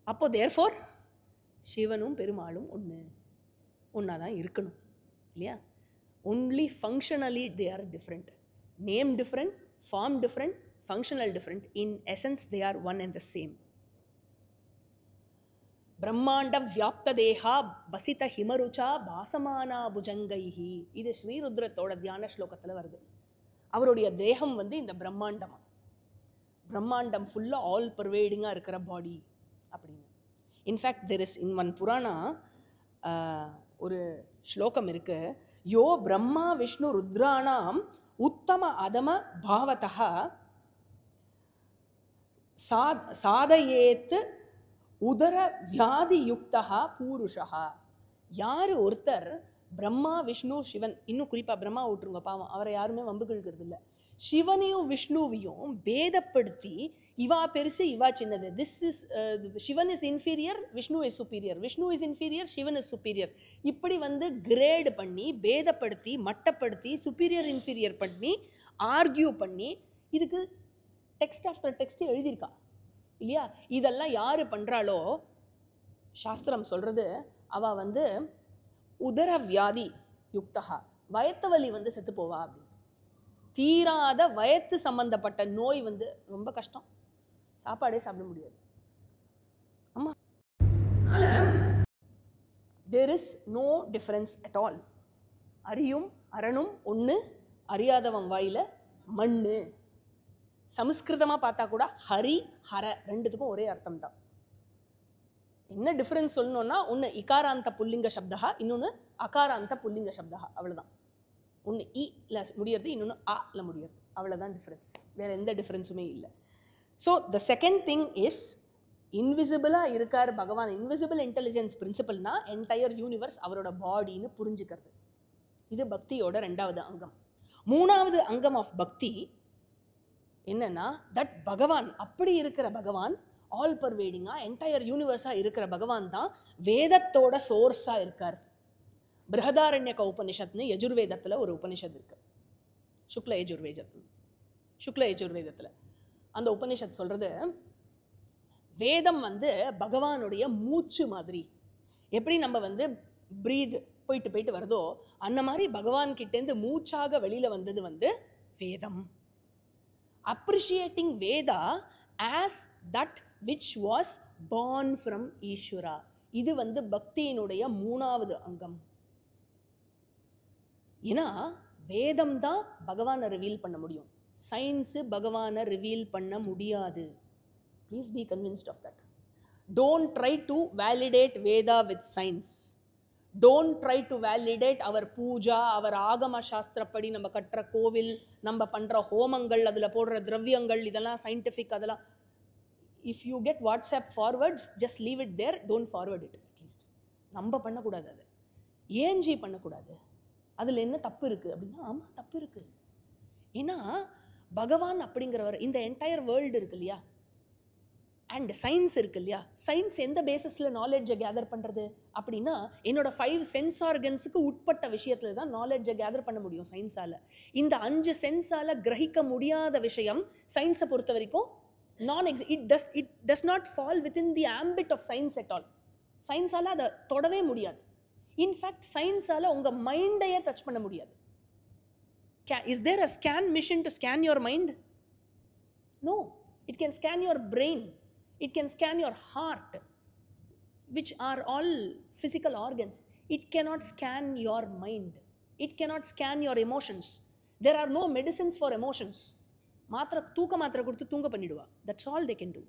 அப்போ தேர்ஃபோர் சிவனும் பெருமாளும் ஒன்றா தான் இருக்கணும் இல்லையா? Only functionally they are different. Name different, form different, functional different. In essence they are one and the same. பிரம்மாண்ட வியாப்த தேகா பசித ஹிமருச்சா பாசமானா புஜங்கைஹி. இது ஸ்ரீருத்ரத்தோட தியான ஸ்லோகத்தில் வருது. அவருடைய தேகம் வந்து இந்த பிரம்மாண்டமா, பிரம்மாண்டம் ஃபுல்லாக ஆல் பர்வேடிங்காக இருக்கிற பாடி அப்படின்னு. In fact there is in one Purana ஒரு ஸ்லோகம் இருக்கு. யோ பிரம்மா விஷ்ணு ருத்ராணாம் உத்தம அதம பாவதா சாதயேத் உதர வியாதி யுக்தா பூருஷா. யார் ஒருத்தர் பிரம்மா விஷ்ணு சிவன், இன்னும் குறிப்பாக பிரம்மா விட்டுருங்க பாவம், அவரை யாருமே வம்பு கிழக்கிறது இல்லை, சிவனையும் விஷ்ணுவையும் பேதப்படுத்தி இவா பெருசு இவா சின்னது, this is Sivan is inferior, Vishnu is superior, Vishnu is inferior, Sivan is superior, இப்படி வந்து கிரேட் பண்ணி பேதப்படுத்தி மட்டப்படுத்தி சுப்பீரியர் இன்ஃபீரியர் பண்ணி ஆர்கியூ பண்ணி இதுக்கு டெக்ஸ்ட் ஆஃப்டர் டெக்ஸ்ட் எழுதியிருக்கா இல்லையா? இதெல்லாம் யார் பண்ணுறாளோ சாஸ்திரம் சொல்கிறது, அவள் வந்து உதர வியாதி யுக்தா, வயத்து வலி வந்து செத்து போவா அப்படின்னு. தீராத வயத்து சம்பந்தப்பட்ட நோய் வந்து ரொம்ப கஷ்டம், சாப்பாடே சாப்பிட முடியாது. ஆமாம், there is no difference at all. அரியும் அரணும் ஒன்று, அறியாதவன் வாயில மண்ணு. சமஸ்கிருதமாக பார்த்தா கூட ஹரி ஹர ரெண்டுத்துக்கும் ஒரே அர்த்தம் தான். என்ன டிஃப்ரென்ஸ் சொல்லணும்னா, ஒன்று இகாராந்த புல்லிங்க சப்தா, இன்னொன்று அகாராந்த புல்லிங்க சப்தா, அவ்வளோதான். ஒன்று இல முடியறது, இன்னொன்று அல முடியறது, அவ்வளோதான் டிஃப்ரென்ஸ். வேறு எந்த டிஃப்ரென்ஸுமே இல்லை. So the second thing is, இன்விசிபிளாக இருக்கார் பகவான். இன்விசிபிள் இன்டெலிஜென்ஸ் பிரின்சிபல்னா என்டையர் யூனிவர்ஸ் அவரோட பாடின்னு புரிஞ்சுக்கிறது. இது பக்தியோட ரெண்டாவது அங்கம். மூணாவது அங்கம் ஆஃப் பக்தி என்னன்னா, தட் பகவான், அப்படி இருக்கிற பகவான், ஆல் பர்வேடிங்காக என்டையர் யூனிவர்ஸாக இருக்கிற பகவான் தான் வேதத்தோட சோர்ஸாக இருக்கார். பிருஹதாரண்யக உபனிஷத்னு யஜுர்வேதத்தில் ஒரு உபனிஷத் இருக்கு, சுக்ல யஜுர்வேதத்தில். அந்த உபனிஷத் சொல்கிறது, வேதம் வந்து பகவானுடைய மூச்சு மாதிரி. எப்படி நம்ம வந்து ப்ரீத் போயிட்டு வருதோ அந்த மாதிரி பகவான் கிட்டேருந்து மூச்சாக வெளியில் வந்தது வந்து வேதம். Appreciating Veda as that which was born from ஈஸ்வரா. இது வந்து பக்தியினுடைய மூணாவது அங்கம். ஏன்னா வேதம் தான் பகவானை ரிவீல் பண்ண முடியும், சயின்ஸு பகவானை ரிவீல் பண்ண முடியாது. Please be convinced of that. Don't try to validate Veda with science. Don't try to validate our puja, our Agama சாஸ்திரப்படி நம்ம கட்டுற கோவில், நம்ம பண்ணுற ஹோமங்கள், அதில் போடுற திரவியங்கள், இதெல்லாம் சயின்டிஃபிக். அதெல்லாம் if you get WhatsApp forwards, just leave it there, don't forward it. At least நம்ம பண்ணக்கூடாது, அது ஏன்ஜி பண்ணக்கூடாது. அதில் என்ன தப்பு இருக்குது அப்படின்னா, ஆமாம் தப்பு இருக்குது. ஏன்னா பகவான் அப்படிங்கிறவர், இந்த என்டையர் வேர்ல்டு இருக்கு இல்லையா, அண்ட் சயின்ஸ் இருக்கு இல்லையா, சயின்ஸ் எந்த பேசிஸில் நாலேஜை கேதர் பண்ணுறது அப்படின்னா, என்னோட 5 சென்ஸ் ஆர்கன்ஸுக்கு உட்பட்ட விஷயத்தில் தான் நாலேஜை கேதர் பண்ண முடியும் சயின்ஸால். இந்த 5 சென்ஸால் கிரகிக்க முடியாத விஷயம் சயின்ஸை பொறுத்த வரைக்கும் it does not fall within the ambit of science at all. சயின்ஸால் அதை தொடவே முடியாது. இன்ஃபேக்ட் சயின்ஸால் உங்கள் மைண்டையே டச் பண்ண முடியாது. Is there a scan mission to scan your mind? No. It can scan your brain. It can scan your heart, which are all physical organs. It cannot scan your mind. It cannot scan your emotions. There are no medicines for emotions. தூக்க மாத்திரை கொடுத்து தூங்க பண்ணிடுவா. That's all they can do.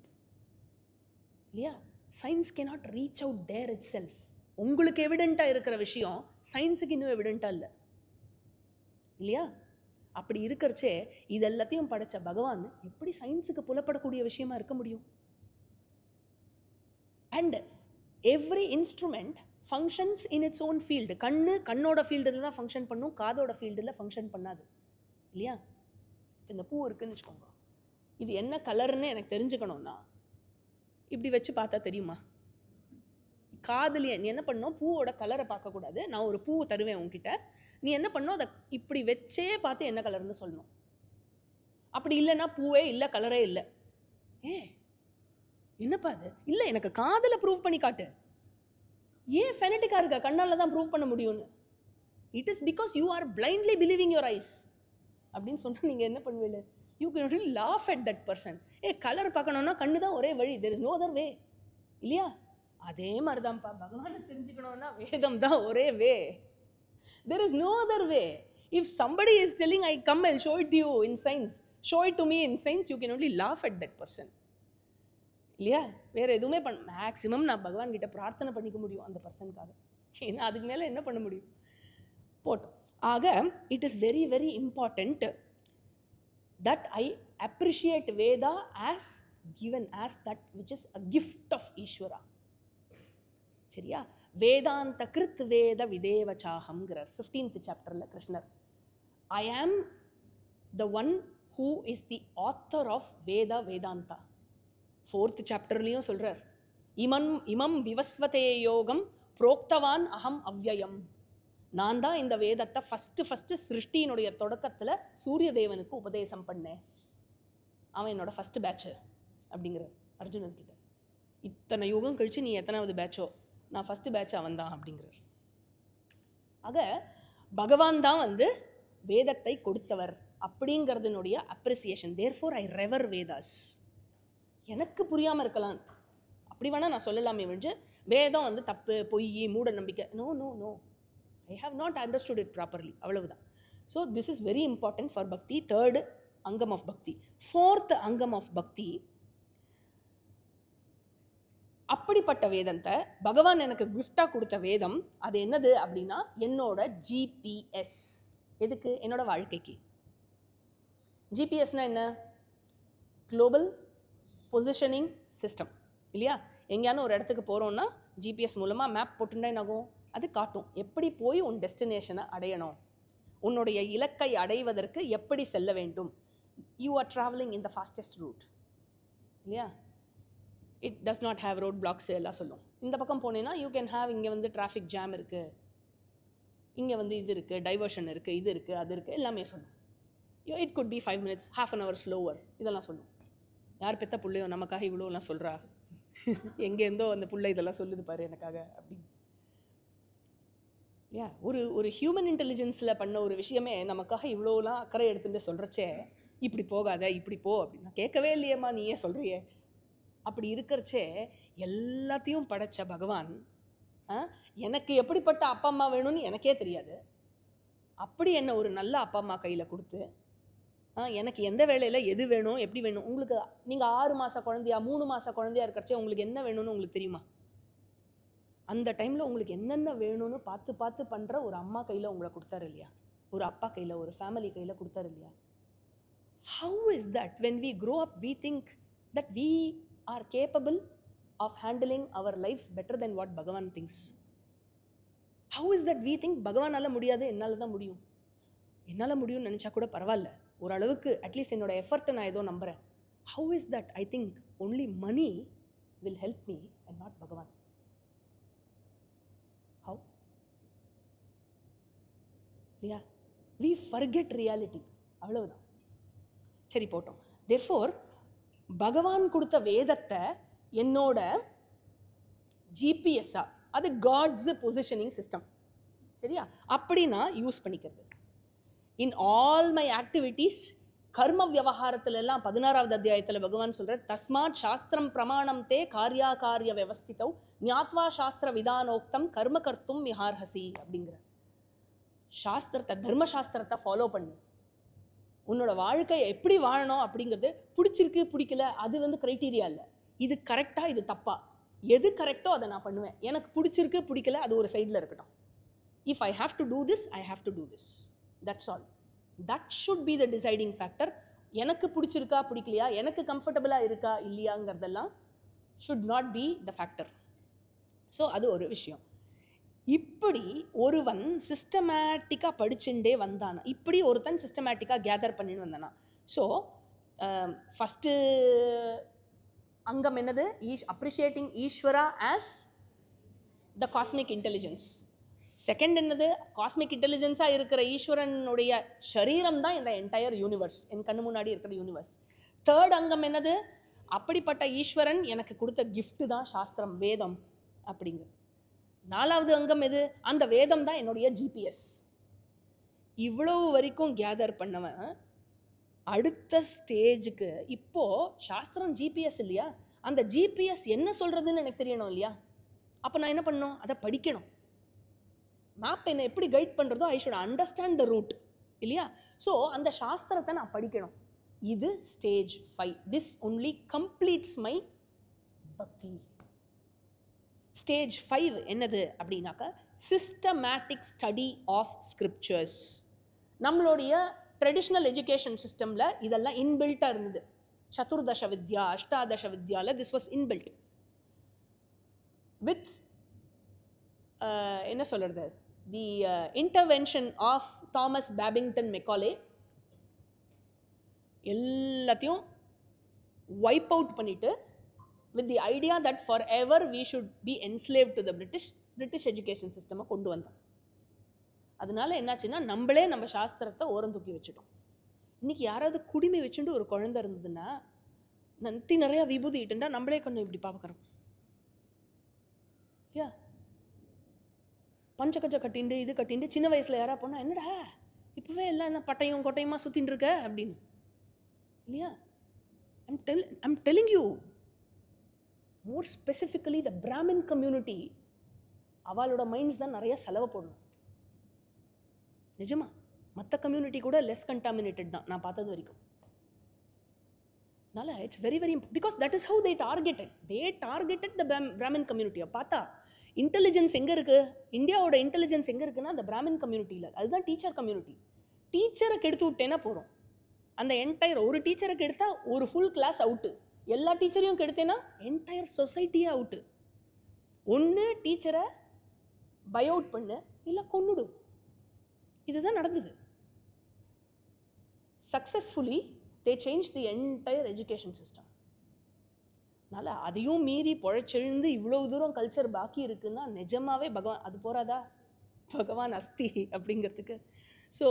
இல்லையா? Science cannot reach out there itself. உங்களுக்கு எவிடென்ட்டாக இருக்கிற விஷயம் சயின்ஸுக்கு இன்னும் எவிடென்ட்டாக இல்லை. இல்லையா? அப்படி இருக்கிறச்சே இது எல்லாத்தையும் படைச்ச பகவான் எப்படி சயின்ஸுக்கு புலப்படக்கூடிய விஷயமா இருக்க முடியும்? And every instrument functions in its own field. கண்ணோட ஃபீல்டில் தான் ஃபங்க்ஷன் பண்ணும், காதோட ஃபீல்டில் ஃபங்க்ஷன் பண்ணாது. இல்லையா? இந்த பூ இருக்குன்னு வச்சுக்கோங்க, இது என்ன கலர்னு எனக்கு தெரிஞ்சுக்கணும்னா இப்படி வச்சு பார்த்தா தெரியுமா? காதலிய நீ என்ன பண்ணணும், பூவோட கலரை பார்க்கக்கூடாது. நான் ஒரு பூ தருவேன் உங்ககிட்ட, நீ என்ன பண்ணணும், அதை இப்படி வச்சே பார்த்து என்ன கலர்னு சொல்லணும். அப்படி இல்லைன்னா பூவே இல்லை, கலரே இல்லை. என்னப்பா அது? இல்லை, எனக்கு காதலை ப்ரூவ் பண்ணி காட்டு. ஏன் ஃபெனட்டிக்காக இருக்கா? கண்ணால் தான் ப்ரூவ் பண்ண முடியும்னு. It is because you are blindly believing your eyes அப்படின்னு சொன்னால் நீங்கள் என்ன பண்ணுவீங்க? You can really laugh at that person. Colour பார்க்கணுன்னா கண்ணு தான் ஒரே வழி, there is no other way. இல்லையா? அதே மாதிரி தான்ப்பா பகவானை தெரிஞ்சுக்கணும்னா வேதம் தான் ஒரே வே. There is no other way. If somebody is telling, I come and show it to you in science, show it to me in science, you can only laugh at that person. இல்லையா? வேறு எதுவுமே மேக்ஸிமம் நான் பகவான் கிட்ட பிரார்த்தனை பண்ணிக்க முடியும் அந்த பர்சனுக்காக. ஏன்னா அதுக்கு மேலே என்ன பண்ண முடியும்? போட்டோம். ஆக it is very very important that I appreciate Veda as given as that which is a gift of ஈஸ்வரா. சரியா? வேதாந்த கிருத் வேத விதேவச்சாகம்ங்கிறார் 15th சாப்டரில் Krishna. I am the one who is the author of Vedanta. 4th சாப்டர்லையும் சொல்கிறார், இமம் விவஸ்வதே யோகம் புரோக்தவான் அகம் அவ்யயம். நான் தான் இந்த வேதத்தை ஃபஸ்ட்டு சிருஷ்டியினுடைய தொடக்கத்தில் சூரிய தேவனுக்கு உபதேசம் பண்ணேன். அவன் என்னோட ஃபஸ்ட்டு பேட்சு அப்படிங்கிறார் அர்ஜுனன்கிட்ட. இத்தனை யுகம் கழித்து நீ எத்தனாவது பேட்சோ, நான் ஃபஸ்ட்டு பேட்ச் அவன் தான் அப்படிங்கிறார். ஆக பகவான் தான் வேதத்தை கொடுத்தவர் அப்படிங்கிறதுனுடைய appreciation. Therefore I revere Vedas. எனக்கு புரியாமல் இருக்கலாம், அப்படி வேணால் நான் சொல்லலாமே வந்து வேதம் தப்பு, பொய், மூட நம்பிக்கை. No no no, I have not understood it properly, அவ்வளவுதான். So this is very important for bhakti. 3rd அங்கம் ஆஃப் பக்தி. 4th அங்கம் ஆஃப் பக்தி, அப்படிப்பட்ட வேதத்தை பகவான் எனக்கு கிஃப்டாக கொடுத்த வேதம் அது என்னது அப்படின்னா என்னோட ஜிபிஎஸ். எதுக்கு? என்னோட வாழ்க்கைக்கு. ஜிபிஎஸ்னால் என்ன? Global positioning system. இல்லையா? எங்கேயான ஒரு இடத்துக்கு போகிறோன்னா ஜிபிஎஸ் மூலமாக மேப் போட்டுட்டா என்னாகும்? அது காட்டும் எப்படி போய் உன் டெஸ்டினேஷனை அடையணும், உன்னுடைய இலக்கை அடைவதற்கு எப்படி செல்ல வேண்டும். You are travelling in the fastest route. இல்லையா? It does not have road blocks எல்லாம் சொல்லும். இந்த பக்கம் போனேன்னா யூ கேன் ஹேவ், இங்கே டிராஃபிக் ஜாம் இருக்குது, இங்கே இது இருக்குது, டைவர்ஷன் இருக்குது, இது இருக்குது, அது இருக்குது, எல்லாமே சொல்லும். It could be 5 minutes, half an hour slower, இதெல்லாம் சொல்லும். யார் பெத்த பிள்ளையோ நமக்காக இவ்வளோலாம் சொல்கிறா, எங்கேருந்தோ அந்த பிள்ளை இதெல்லாம் சொல்லுது பாரு எனக்காக அப்படின்னு. ஒரு ஹியூமன் இன்டெலிஜென்ஸில் பண்ண ஒரு விஷயமே நமக்காக இவ்வளோலாம் அக்கறை எடுத்துட்டு சொல்கிறச்சே, இப்படி போகாத, இப்படி போ அப்படின்னா கேட்கவே இல்லையம்மா, நீயே சொல்கிறியே. அப்படி இருக்கிறச்சே எல்லாத்தையும் படைச்ச பகவான் எனக்கு எப்படிப்பட்ட அப்பா அம்மா வேணும்னு எனக்கே தெரியாது, அப்படி என்ன ஒரு நல்ல அப்பா அம்மா கையில் கொடுத்து எனக்கு எந்த வேலையில் எது வேணும், எப்படி வேணும். உங்களுக்கு நீங்கள் 6 மாத குழந்தையா 3 மாத குழந்தையா இருக்கிறச்சே உங்களுக்கு என்ன வேணும்னு உங்களுக்கு தெரியுமா? அந்த டைமில் உங்களுக்கு என்னென்ன வேணும்னு பார்த்து பார்த்து பண்ணுற ஒரு அம்மா கையில் உங்களை கொடுத்தாரு இல்லையா, ஒரு அப்பா கையில், ஒரு ஃபேமிலி கையில் கொடுத்தாரு இல்லையா. How is that when we grow up we think that we are capable of handling our lives better than what Bhagavan thinks? How is that we think பகவானால முடியாது, என்னால் தான் முடியும். என்னால் முடியும்னு நினச்சா கூட பரவாயில்ல, ஓரளவுக்கு அட்லீஸ்ட் என்னோட எஃபர்ட்டை நான் ஏதோ நம்புகிறேன், How is that? I think only money will help me and not Bhagavan. How? Yeah, we forget reality. அவ்வளவுதான். சரி போட்டோம். Therefore பகவான் கொடுத்த வேதத்தை என்னோட ஜிபிஎஸ்ஸா, அது காட்ஸ் பொசிஷனிங் சிஸ்டம். சரியா? அப்படி நான் யூஸ் பண்ணிக்கிறது. இன் ஆல் மை ஆக்டிவிட்டீஸ், கர்ம விவகாரத்துல எல்லாம் 16வது அத்தியாயத்துல பகவான் சொல்றார், தஸ்மாத் சாஸ்திரம் பிரமாணம் தே காரியாகாரிய வியவஸ்திதௌ ஞாத்வா சாஸ்திர விதானோக்தம் கர்ம கர்த்தும் விஹார்ஹசி அப்படிங்கிற. சாஸ்திரத்தை, தர்மசாஸ்திரத்தை ஃபாலோ பண்ணு. உன்னோட வாழ்க்கையை எப்படி வாழணும் அப்படிங்கிறது பிடிச்சிருக்கு பிடிக்கல அது வந்து கிரைட்டீரியா இல்லை. இது கரெக்டா இது தப்பா, எது கரெக்டோ அதை நான் பண்ணுவேன். எனக்கு பிடிச்சிருக்கு பிடிக்கல அது ஒரு சைடில் இருக்கட்டும். If I have to do this, I have to do this. That's all. That should be the deciding factor. எனக்கு பிடிச்சிருக்கா பிடிக்கலையா, எனக்கு கம்ஃபர்டபுளாக இருக்கா இல்லையாங்கிறதெல்லாம் should not be the factor. So அது ஒரு விஷயம். இப்படி ஒருவன் சிஸ்டமேட்டிக்காக படிச்சுட்டே வந்தானா, இப்படி ஒருத்தன் சிஸ்டமேட்டிக்காக கேதர் பண்ணிட்டு வந்தானா. ஸோ ஃபஸ்ட்டு அங்கம் என்னது? அப்ரிஷியேட்டிங் ஈஸ்வரா ஆஸ் த காஸ்மிக் இன்டெலிஜென்ஸ். செகண்ட் என்னது? காஸ்மிக் இன்டெலிஜென்ஸாக இருக்கிற ஈஸ்வரனுடைய சரீரம் தான் இந்த என்டையர் யூனிவர்ஸ், என் கண்ணு முன்னாடி இருக்கிற யூனிவர்ஸ். தேர்ட் அங்கம் என்னது? அப்படிப்பட்ட ஈஸ்வரன் எனக்கு கொடுத்த கிஃப்ட் தான் சாஸ்திரம், வேதம் அப்படிங்கிறது. நாலாவது அங்கம் எது? அந்த வேதம் தான் என்னுடைய ஜிபிஎஸ். இவ்வளவு வரைக்கும் கேதர் பண்ணவன் அடுத்த ஸ்டேஜுக்கு, இப்போ சாஸ்திரம் ஜிபிஎஸ் இல்லையா, அந்த ஜிபிஎஸ் என்ன சொல்றதுன்னு எனக்கு தெரியணும் இல்லையா? அப்போ நான் என்ன பண்ணணும்? அதை படிக்கணும். மேப் என்னை எப்படி கைட் பண்ணுறதோ I should understand the route இல்லையா? ஸோ அந்த சாஸ்திரத்தை நான் படிக்கணும். இது stage 5. This only completes my bhakti. Stage 5 என்னது அப்படின்னாக்கா, சிஸ்டமேட்டிக் ஸ்டடி ஆஃப் ஸ்கிரிப்சர்ஸ். நம்மளுடைய ட்ரெடிஷ்னல் எஜுகேஷன் சிஸ்டமில் இதெல்லாம் இன்பில்ட்டாக இருந்தது. சதுர்தச வித்யா, அஷ்டாதச வித்யாவில் திஸ் வாஸ் இன்பில்ட் வித் என்ன சொல்கிறது, the intervention of Thomas Babington Macaulay எல்லாத்தையும் வைப் அவுட் பண்ணிட்டு, with the idea that forever we should be enslaved to the British education system கொண்டு வந்தோம். அதனால என்னாச்சுன்னா, நம்மளே நம்ம சாஸ்திரத்தை ஓரம் தூக்கி வச்சுட்டோம். இன்னைக்கு யாராவது குடிமை வச்சுட்டு ஒரு குழந்தை இருந்ததுன்னா, நந்தி நிறைய விபூதி இட்டுண்டா நம்மளே கொஞ்சம் இப்படி பார்க்குறோம். யா, பஞ்சகஜ கட்டிண்டு இது கட்டிண்டு சின்ன வயசுல யாரா போனா, என்னடா இப்பவே எல்லாம் என்ன பட்டையும் கொட்டையுமா சுத்தின்னு இருக்க அப்படின்னு இல்லையா? I'm telling you, more specifically the Brahmin community, அவளோட மைண்ட்ஸ் தான் நிறைய செலவு போடணும். நிஜமா மற்ற கம்யூனிட்டி கூட லெஸ் கண்டாமினேட்டட் தான் நான் பார்த்தது வரைக்கும். அதனால it's very very because that is how they targeted the Brahmin கம்யூனிட்டியை. பார்த்தா இன்டெலிஜென்ஸ் எங்கே இருக்குது, இந்தியாவோட இன்டெலிஜென்ஸ் எங்கே இருக்குன்னா அந்த பிராமின் கம்யூனிட்டியில். அதுதான் டீச்சர் கம்யூனிட்டி. டீச்சரை கெடுத்து விட்டேன்னா போகிறோம். அந்த என்டையர் ஒரு டீச்சரை கெடுத்தா ஒரு ஃபுல் கிளாஸ் அவுட்டு. எல்லா டீச்சரையும் கெடுத்தேன்னா என்டையர் சொசைட்டியே அவுட்டு. ஒன்று டீச்சரை பை அவுட் பண்ணு, இல்லை கொன்னுடு. இதுதான் நடந்தது. Successfully they change the entire education system. அதனால் அதையும் மீறி பொழைச்செழுந்து இவ்வளோ தூரம் கல்ச்சர் பாக்கி இருக்குன்னா நிஜமாவே பகவான், அது போறாதா பகவான் அஸ்தி அப்படிங்கிறதுக்கு. ஸோ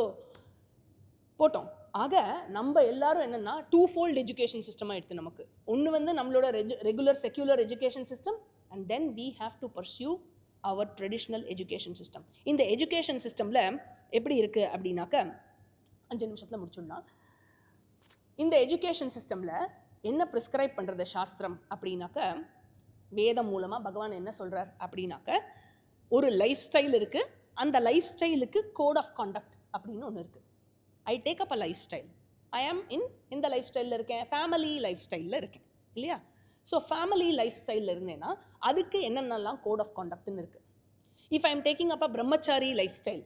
போட்டோம். ஆக நம்ம எல்லாரும் என்னென்னா 2-fold எஜுகேஷன் சிஸ்டமாக எடுத்து, நமக்கு ஒன்று வந்து நம்மளோட regular secular education system, and then we have to pursue our traditional education system. இந்த எஜுகேஷன் சிஸ்டமில் எப்படி இருக்குது அப்படின்னாக்க 5 நிமிஷத்தில் முடிச்சுடலாம். இந்த எஜுகேஷன் சிஸ்டமில் என்ன ப்ரிஸ்கிரைப் பண்ணுறது சாஸ்திரம் அப்படின்னாக்க, வேதம் மூலமாக பகவான் என்ன சொல்கிறார் அப்படின்னாக்க, ஒரு லைஃப் ஸ்டைல் இருக்குது. அந்த லைஃப் ஸ்டைலுக்கு கோட் ஆஃப் காண்டக்ட் அப்படின்னு ஒன்று இருக்குது. I take up a life style. I am இந்த லைஃப் ஸ்டைலில் இருக்கேன், ஃபேமிலி லைஃப் ஸ்டைலில் இருக்கேன் இல்லையா? ஸோ ஃபேமிலி லைஃப் ஸ்டைலில் இருந்தேன்னா அதுக்கு என்னென்னலாம் கோட் ஆஃப் காண்டக்ட்னு இருக்குது. If I am taking up a brahmachari life style,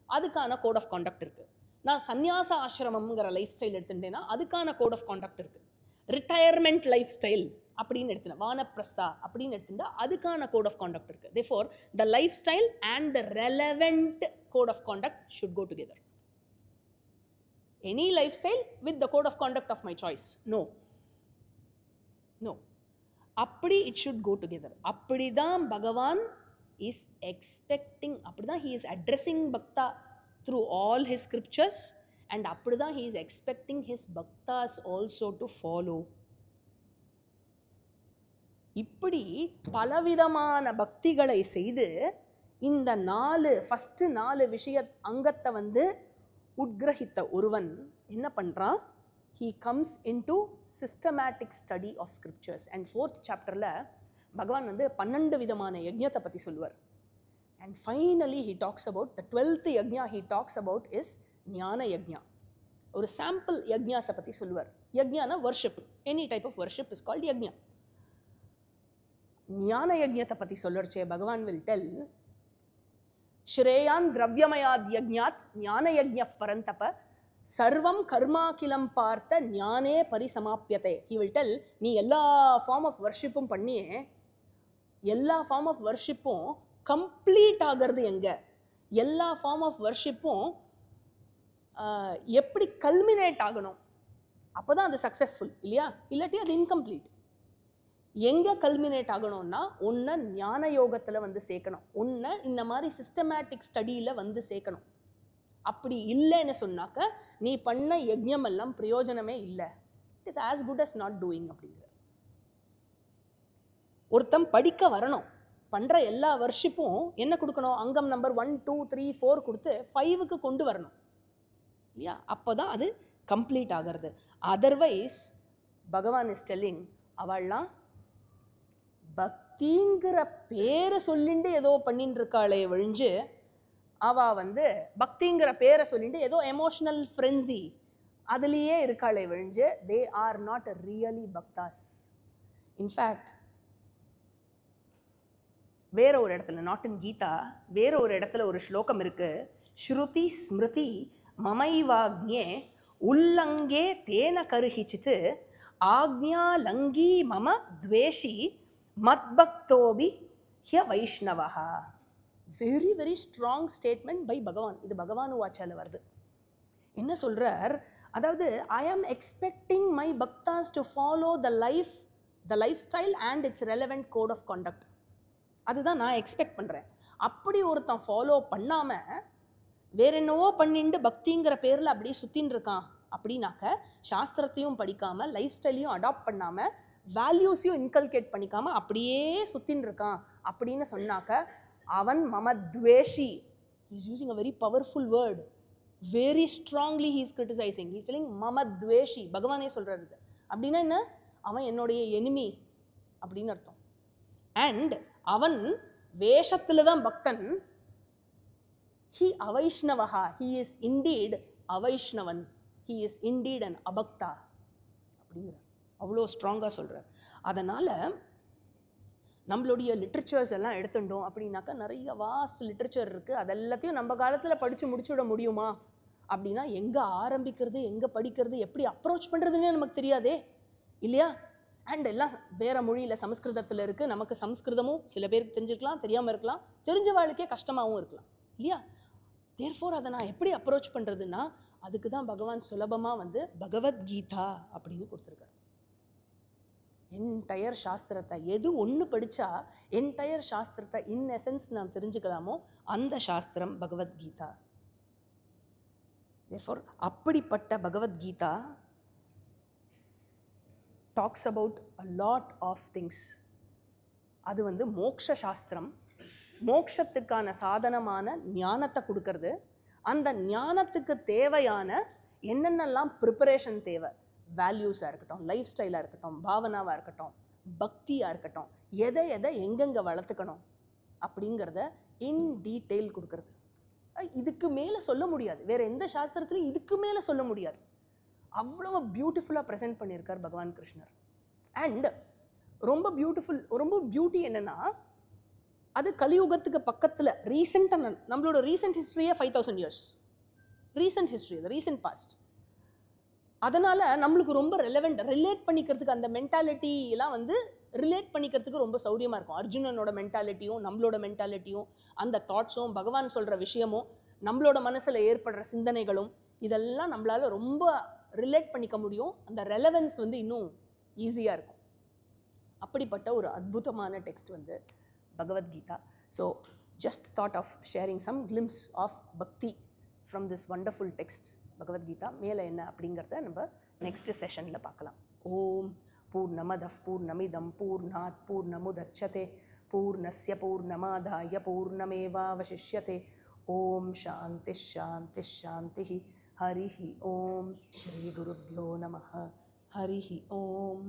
அதுக்கான கோட் ஆஃப் காண்டக்ட் இருக்குது. நான் சந்நியாச ஆசிரமம்ங்கிற லைஃப் ஸ்டைல் எடுத்துட்டேன்னா அதுக்கான கோட் ஆஃப் காண்டக்ட் இருக்குது. ரிட்டையர்மெண்ட் லைஃப் ஸ்டைல் அப்படின்னு எடுத்துனா, வானப்பிரஸ்தா அப்படின்னு எடுத்துட்டா அதுக்கான கோட் ஆஃப் காண்டக்ட் இருக்குது. Therefore the life style and the relevant code of conduct should go together. Any lifestyle with the code of conduct of my choice? No. No. அப்படி it should go together. அப்படிதான் பகவான் is expecting, அப்படிதான் he is addressing bhakta through all his scriptures, and அப்படிதான் he is expecting his bhaktas also to follow. இப்படி பலவிதமான பக்திகளை செய்து இந்த ஃபர்ஸ்ட் 4 விஷய அங்கத்தை வந்து உட்கிரகித்த ஒருவன் என்ன பண்றான்? He comes into systematic study of scriptures. And 4th chapterல பகவான் வந்து 12 விதமான யஜ்ஞத்தை பத்தி சொல்லுவார். And finally he talks about the 12th yajna he talks about is ஞான யஜ்ஞா. ஒரு சாம்பிள் யஜ்ஞாஸை பத்தி சொல்லுவார். யஜ்ஞானா worship. Any type of worship is called yajna. ஞான யஜ்ஞத்தை பத்தி சொல்லறச்சே பகவான் will tell ஸ்ரேயான் திரவியமயாத் யஜ்ஞாத் ஞான யஜ்ஞப் பரந்தப சர்வம் கர்மாகிலம் பார்த்த ஞானே பரிசமாப்பியதே. He will tell, நீ எல்லா ஃபார்ம் ஆஃப் வர்ஷிப்பும் பண்ணியே, எல்லா ஃபார்ம் ஆஃப் வர்ஷிப்பும் கம்ப்ளீட் ஆகிறது எங்க, எல்லா ஃபார்ம் ஆஃப் வர்ஷிப்பும் எப்படி கல்மினேட் ஆகணும், அப்போதான் அது சக்ஸஸ்ஃபுல் இல்லையா, இல்லாட்டி அது இன்கம்ப்ளீட். எங்கே கல்மினேட் ஆகணும்னா ஒன்றை ஞான யோகத்தில் வந்து சேர்க்கணும், ஒன்றை இந்த மாதிரி சிஸ்டமேட்டிக் ஸ்டடியில் வந்து சேர்க்கணும். அப்படி இல்லைன்னு சொன்னாக்க நீ பண்ண யஜ்ஞம் எல்லாம் பிரயோஜனமே இல்லை. It is as good as not doing அப்படிங்கிற. ஒருத்தம் படிக்க வரணும், பண்ணுற எல்லா வர்ஷிப்பும் என்ன கொடுக்கணும், அங்கம் நம்பர் 1 2 3 4 கொடுத்து 5க்கு கொண்டு வரணும் இல்லையா, அப்போ தான் அது கம்ப்ளீட் ஆகிறது. அதர்வைஸ் பகவான் இஸ் டெல்லிங், அவள்லாம் பக்திங்கிற பேரை சொல்லிட்டு ஏதோ பண்ணிட்டு இருக்காளே ஒழிஞ்சு, அவள் வந்து பக்திங்கிற பேரை சொல்லிட்டு ஏதோ எமோஷனல் ஃப்ரென்சி அதுலேயே இருக்காளே ஒழிஞ்சு, they are not really bhaktas. In fact வேற ஒரு இடத்துல, நாட் இன் கீதா, வேற ஒரு இடத்துல ஒரு ஸ்லோகம் இருக்கு, ஸ்ருதி ஸ்மிருதி மமைவாக்ஞே உல்லங்கே தேன கருஹிச்சித்து ஆக்ஞா லங்கி மம துவேஷி மத்பக்தோபி ஹ்ய வைஷ்ணவஹா. Very very strong statement by Bhagavan. இது பகவான் வாச்சால வருது. என்ன சொல்றார், அதாவது I am expecting my bhaktas to follow the life style and its relevant code of conduct. அதுதான் நான் எக்ஸ்பெக்ட் பண்ணுறேன். அப்படி ஒருத்தன் ஃபாலோ பண்ணாமல் வேற என்னவோ பண்ணிட்டு பக்திங்கிற பேரில் அப்படியே சுற்றின்னு இருக்கான் அப்படின்னாக்க, சாஸ்திரத்தையும் படிக்காமல் லைஃப் ஸ்டைலையும் அடாப்ட் பண்ணாமல் வேல்யூஸையும் இன்கல்கேட் பண்ணிக்காமல் அப்படியே சுற்றின்னு இருக்கான் அப்படின்னு சொன்னாக்க, அவன் மமத்வேஷி. He is using a very powerful word. Very strongly he is criticizing. He is telling மமத்வேஷி. பகவானே சொல்றாரு. அப்படின்னா என்ன, அவன் என்னுடைய எனிமி அப்படின்னு அர்த்தம். அண்ட் அவன் வேஷத்துல தான் பக்தன். He அவைஷ்ணவஹா. He is indeed அவைஷ்ணவன். He is indeed an abhakta அப்படிங்கிறார். அவ்வளோ ஸ்ட்ராங்காக சொல்கிறார். அதனால் நம்மளுடைய லிட்ரேச்சர்ஸ் எல்லாம் எடுத்துட்டோம் அப்படின்னாக்கா நிறைய வாஸ்ட் லிட்ரேச்சர் இருக்குது. அதெல்லாத்தையும் நம்ம காலத்தில் படித்து முடிச்சுவிட முடியுமா அப்படின்னா, எங்கே ஆரம்பிக்கிறது, எங்கே படிக்கிறது, எப்படி அப்ரோச் பண்ணுறதுன்னே நமக்கு தெரியாதே இல்லையா. அண்ட் எல்லாம் வேறு மொழியில் சமஸ்கிருதத்தில் இருக்குது. நமக்கு சமஸ்கிருதமும் சில பேருக்கு தெரிஞ்சிருக்கலாம், தெரியாமல் இருக்கலாம், தெரிஞ்ச வாழ்க்கே கஷ்டமாகவும் இருக்கலாம் இல்லையா. தேர்ஃபோர் அதை நான் எப்படி அப்ரோச் பண்ணுறதுன்னா, அதுக்கு தான் பகவான் சுலபமாக வந்து பகவத்கீதா அப்படின்னு கொடுத்துருக்காரு. என்டையர் சாஸ்திரத்தை எது ஒன்று படித்தா என்டையர் சாஸ்திரத்தை இன் எசன்ஸ் நாம் தெரிஞ்சுக்கலாமோ அந்த சாஸ்திரம் பகவத்கீதா. தேர்ஃபோர் அப்படிப்பட்ட Bhagavad Gita talks about a lot of things. அது வந்து மோக்ஷ சாஸ்திரம். மோக்ஷத்துக்கான சாதனமான ஞானத்தை கொடுக்கறது. அந்த ஞானத்துக்கு தேவையான என்னென்னலாம் ப்ரிப்பரேஷன் தேவை, வேல்யூஸாக இருக்கட்டும், லைஃப் ஸ்டைலாக இருக்கட்டும், பாவனாவாக இருக்கட்டும், பக்தியாக இருக்கட்டும், எதை எங்கெங்கே வளர்த்துக்கணும் அப்படிங்கிறத இன் டீட்டெயில் கொடுக்கறது. இதுக்கு மேலே சொல்ல முடியாது, வேறு எந்த சாஸ்திரத்துலையும் இதுக்கு மேலே சொல்ல முடியாது. அவ்வளோ பியூட்டிஃபுல்லாக ப்ரெசென்ட் பண்ணியிருக்கார் பகவான் கிருஷ்ணர். அண்ட் ரொம்ப பியூட்டி என்னென்னா, அது கலியுகத்துக்கு பக்கத்தில் ரீசெண்டாக நம்மளோட ரீசெண்ட் ஹிஸ்ட்ரியே 5000 years ரீசெண்ட் ஹிஸ்ட்ரி, அது ரீசெண்ட் பாஸ்ட். அதனால் நம்மளுக்கு ரொம்ப ரிலேட் பண்ணிக்கிறதுக்கு அந்த மென்டாலிட்டி எல்லாம் வந்து ரிலேட் பண்ணிக்கிறதுக்கு ரொம்ப சௌரியமாக இருக்கும். அர்ஜுனனோட மென்டாலிட்டியும் நம்மளோட மென்டாலிட்டியும் அந்த தாட்ஸும் பகவான் சொல்கிற விஷயமும் நம்மளோட மனசில் ஏற்படுற சிந்தனைகளும் இதெல்லாம் நம்மளால் ரொம்ப ரிலேட் பண்ணிக்க முடியும். அந்த ரெலவென்ஸ் வந்து இன்னும் ஈஸியாக இருக்கும். அப்படிப்பட்ட ஒரு அற்புதமான டெக்ஸ்ட் வந்து Bhagavad Gita. So just thought of sharing some glimpse of bhakti from this wonderful text Bhagavad Gita. மேலே என்ன அப்படிங்கிறத நம்ம நெக்ஸ்ட் செஷனில் பார்க்கலாம். ஓம் பூர்ணமதః பூர்ணமிதம் பூர்ணாத் பூர்ணமுதச்யதே பூர்ணஸ்ய பூர்ணமாதாய பூர்ணமேவாவசிஷ்யதே. ஓம் சாந்தி ஷாந்தி ஷாந்தி. ஹரிஹி ஓம். ஸ்ரீ குருப்யோ நமः. ஹரிஹி ஓம்.